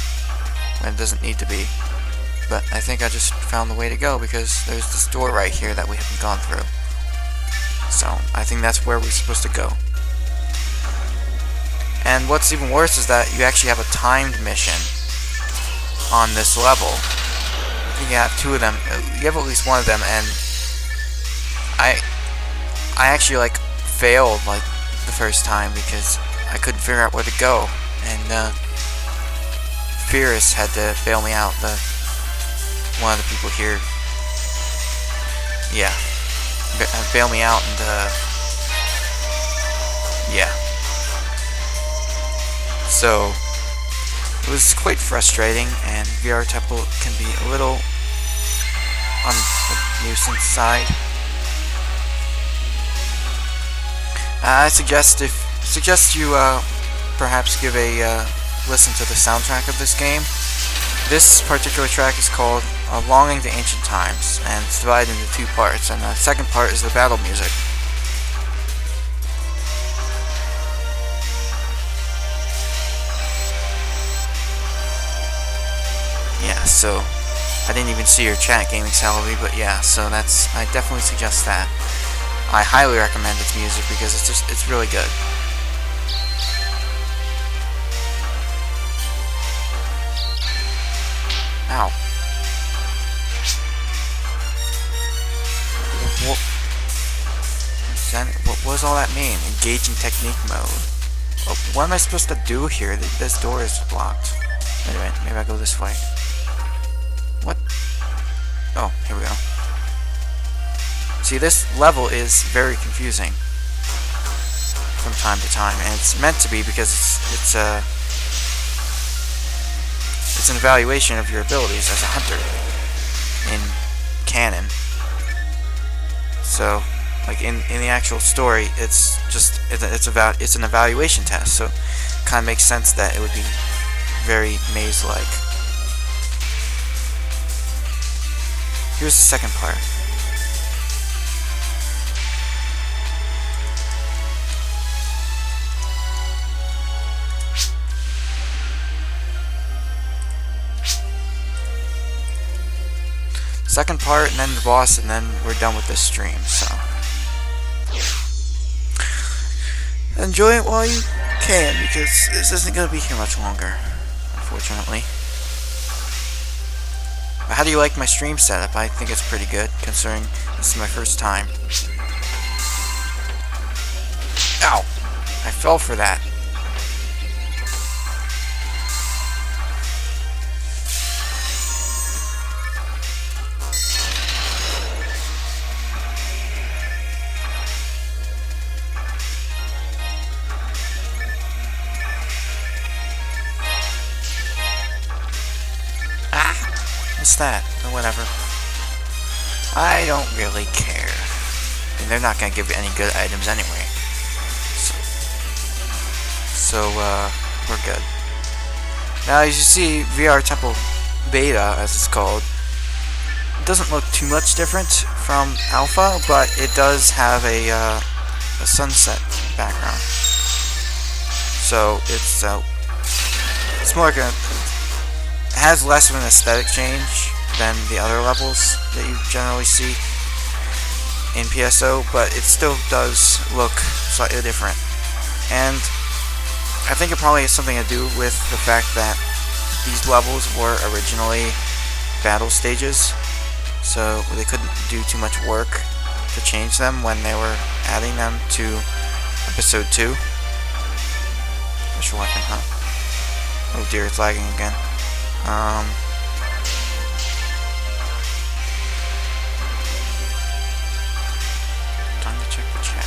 when it doesn't need to be. But I think I just found the way to go because there's this door right here that we haven't gone through. So I think that's where we're supposed to go. And what's even worse is that you actually have a timed mission on this level. I think you have two of them. You have at least one of them, and I actually failed the first time because I couldn't figure out where to go, and Fierce had to bail me out. One of the people here, yeah, bail me out, and yeah. So it was quite frustrating, and VR Temple can be a little on the nuisance side. I suggest you perhaps give a listen to the soundtrack of this game. This particular track is called Longing to Ancient Times, and it's divided into two parts, and the second part is the battle music. Yeah, so I didn't even see your chat, Gaming Salary, but yeah, so I definitely suggest that. I highly recommend its music because it's really good. Ow. What does all that mean? Engaging technique mode. Oh, what am I supposed to do here? This door is blocked. Wait a minute, maybe I go this way. What? Oh, here we go. See, this level is very confusing from time to time, and it's meant to be because it's an evaluation of your abilities as a hunter in canon. So, in the actual story, it's an evaluation test. So, it kind of makes sense that it would be very maze-like. Here's the second part. Second part, and then the boss, and then we're done with this stream, so enjoy it while you can, because this isn't going to be here much longer, unfortunately. But how do you like my stream setup? I think it's pretty good, considering this is my first time. Ow! I fell for that. What's that? Or whatever. I don't really care. And they're not going to give you any good items anyway. So, we're good. Now, as you see, VR Temple Beta, as it's called, doesn't look too much different from Alpha, but it does have a sunset background. So, it's more like it has less of an aesthetic change than the other levels that you generally see in PSO, but it still does look slightly different. And I think it probably has something to do with the fact that these levels were originally battle stages, so they couldn't do too much work to change them when they were adding them to episode 2. Special weapon, huh? Oh dear, it's lagging again. Time to check the chat.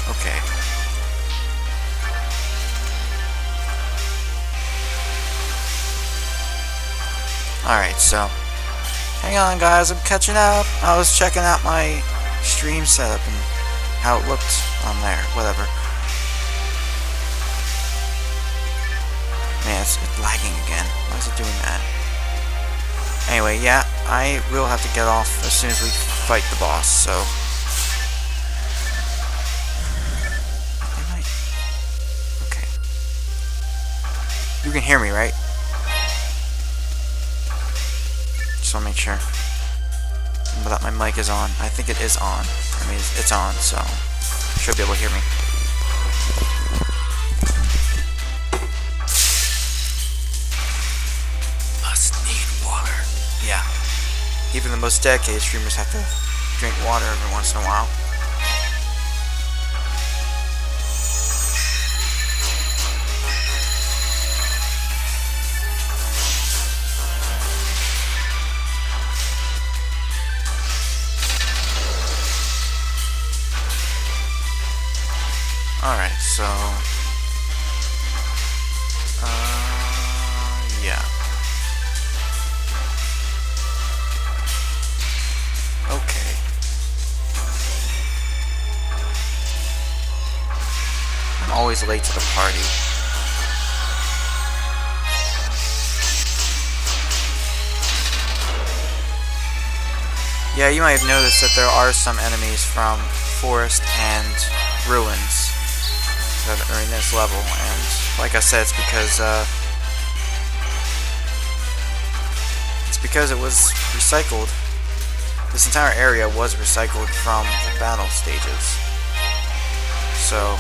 Okay. Alright, so hang on guys, I'm catching up. I was checking out my stream setup and how it looked on there, whatever. Man, it's lagging again. Why is it doing that? Anyway, yeah, I will have to get off as soon as we fight the boss, so... Okay. You can hear me, right? Just want to make sure that my mic is on. I think it is on. I mean, it's on, so you should be able to hear me. Must need water. Yeah. Even the most dedicated streamers have to drink water every once in a while. Alright, so... yeah. Okay. I'm always late to the party. Yeah, you might have noticed that there are some enemies from Forest and Ruins that are in this level, and like I said, it's because it was recycled. This entire area was recycled from the battle stages. So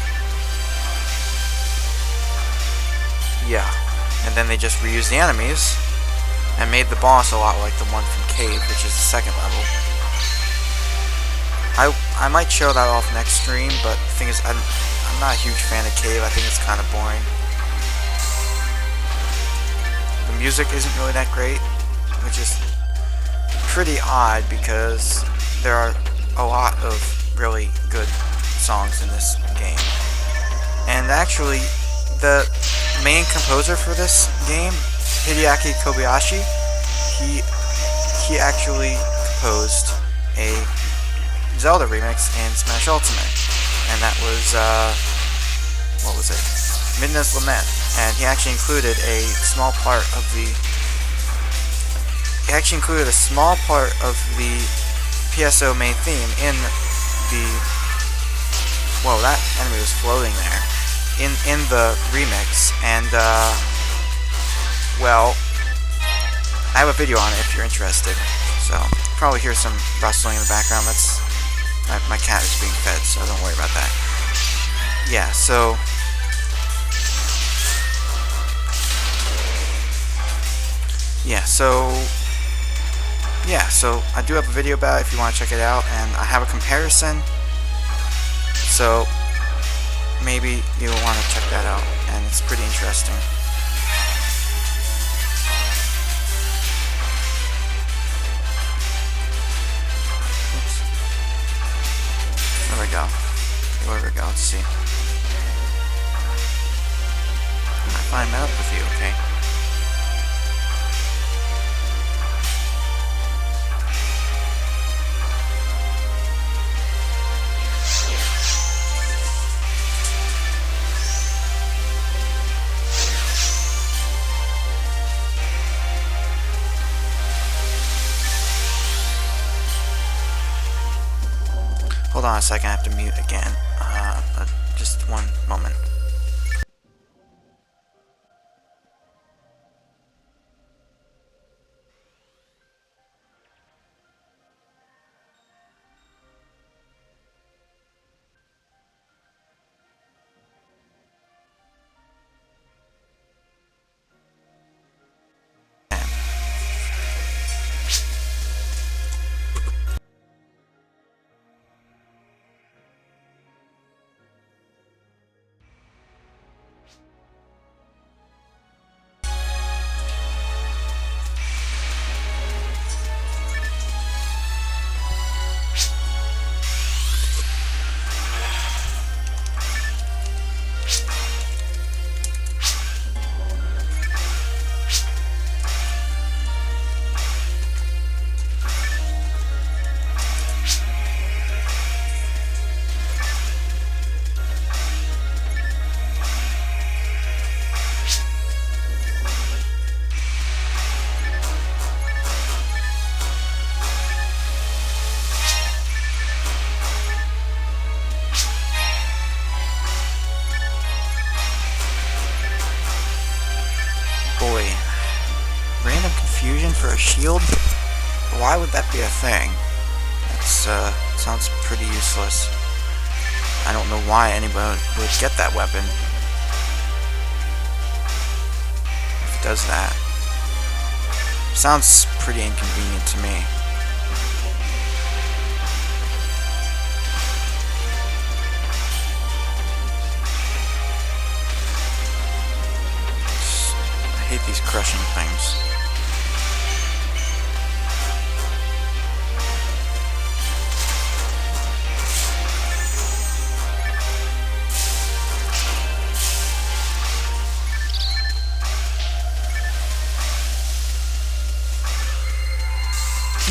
yeah, and then they just reused the enemies and made the boss a lot like the one from Cave, which is the second level. I might show that off next stream, but the thing is, I'm not a huge fan of Cave. I think it's kind of boring. The music isn't really that great, which is pretty odd because there are a lot of really good songs in this game. And actually, the main composer for this game, Hideaki Kobayashi, he actually composed a Zelda remix in Smash Ultimate, and that was what was it? Midna's Lament, and he actually included a small part of the PSO main theme in the... Whoa, that enemy was floating there. In the remix, and well, I have a video on it if you're interested. So you'll probably hear some rustling in the background. That's my cat is being fed, so don't worry about that. Yeah, so so I do have a video about it if you want to check it out, and I have a comparison, so maybe you'll want to check that out, and it's pretty interesting. Oops. There we go. Let's see. I find that up with you, okay? Hold on a second, I have to mute again. Just one moment. shield? Why would that be a thing? It's sounds pretty useless. I don't know why anyone would get that weapon if it does that. Sounds pretty inconvenient to me. I hate these crushing things.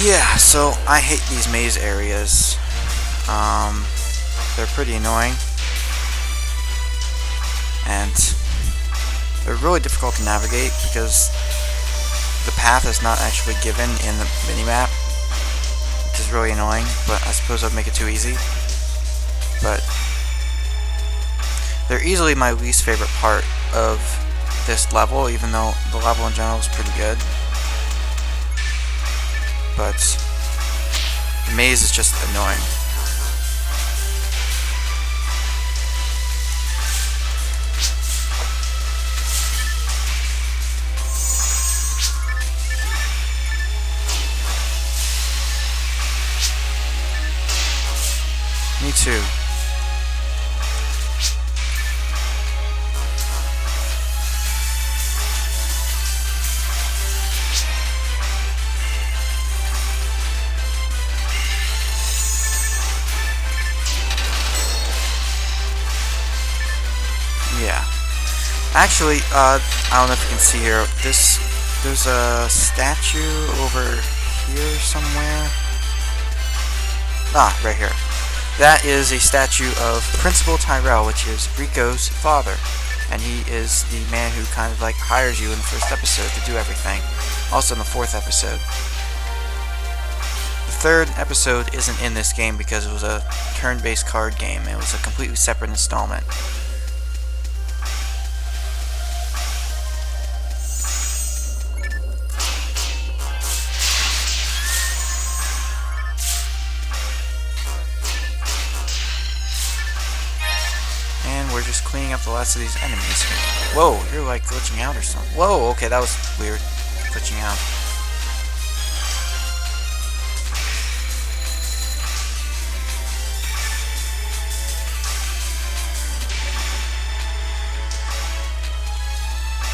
Yeah, so I hate these maze areas. They're pretty annoying. And they're really difficult to navigate because the path is not actually given in the minimap, which is really annoying, but I suppose I'd make it too easy. But they're easily my least favorite part of this level, even though the level in general is pretty good. But the maze is just annoying. Me too. Yeah. Actually, I don't know if you can see here. There's a statue over here somewhere. Ah, right here. That is a statue of Principal Tyrell, which is Rico's father. And he is the man who kind of like hires you in the first episode to do everything. Also in the fourth episode. The third episode isn't in this game because it was a turn-based card game. It was a completely separate installment. We're just cleaning up the last of these enemies. Whoa, you're like glitching out or something. Whoa, okay, that was weird. Glitching out.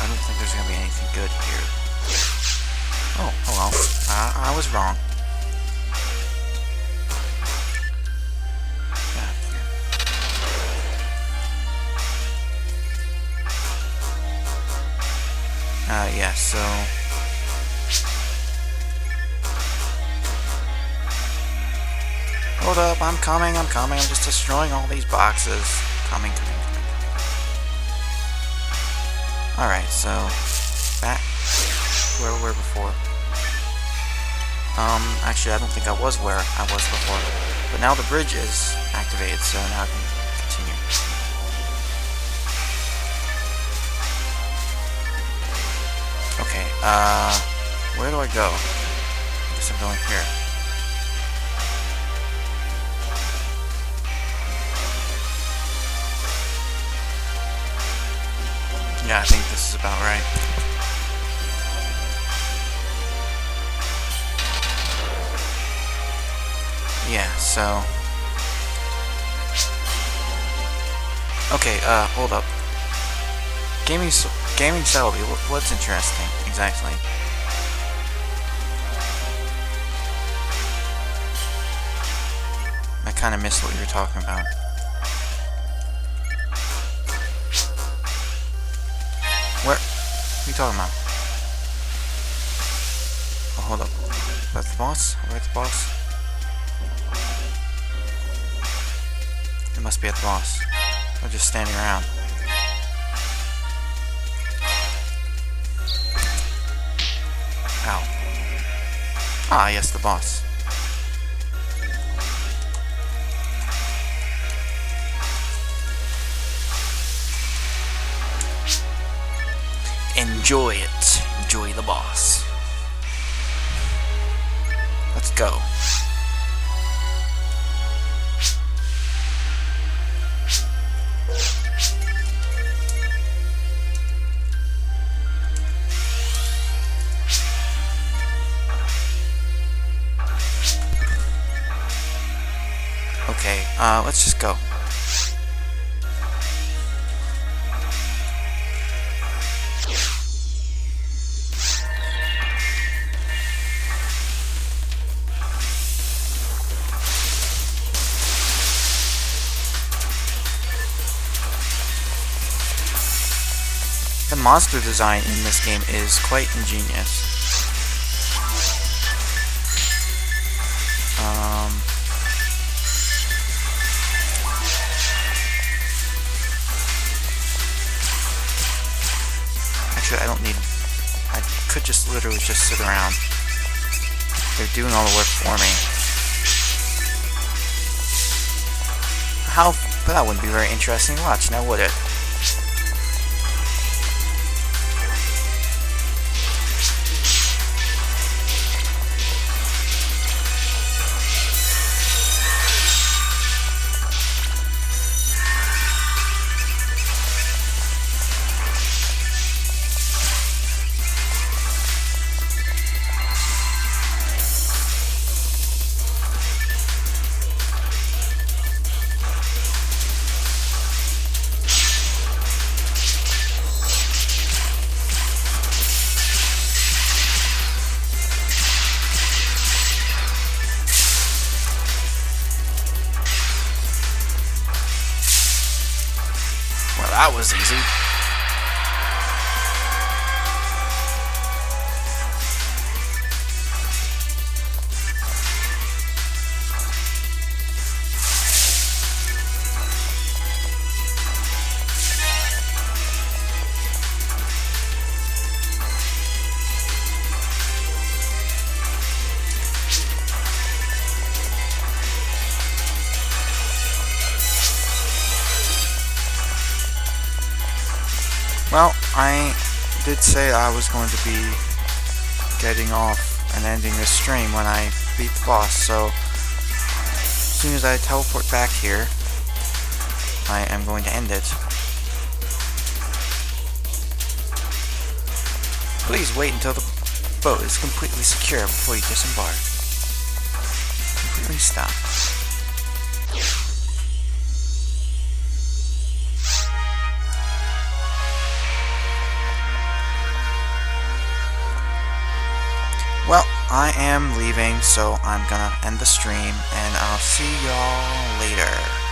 I don't think there's gonna be anything good here. Oh, hello. I was wrong. Yeah, so... Hold up, I'm coming. I'm just destroying all these boxes. Coming. Alright, so... back where we were before. Actually, I don't think I was where I was before. But now the bridge is activated, so now I can continue. Okay, where do I go? I guess I'm going here. Yeah, I think this is about right. Yeah, so... Okay, hold up. Gaming Selby, what's interesting, exactly? I kind of missed what you were talking about. What are you talking about? Oh, hold up. That's the boss? Where's the boss? It must be at the boss. They're just standing around. Ow. Ah, yes, the boss. Enjoy it. Enjoy the boss. go. Okay, let's just go. The monster design in this game is quite ingenious. Actually, I don't need... I could just literally just sit around. They're doing all the work for me. How... But that wouldn't be very interesting to watch, now would it? That was easy. Well, I did say I was going to be getting off and ending this stream when I beat the boss, so as soon as I teleport back here, I am going to end it. Please wait until the boat is completely secure before you disembark. Completely stop. Well, I am leaving, so I'm gonna end the stream, and I'll see y'all later.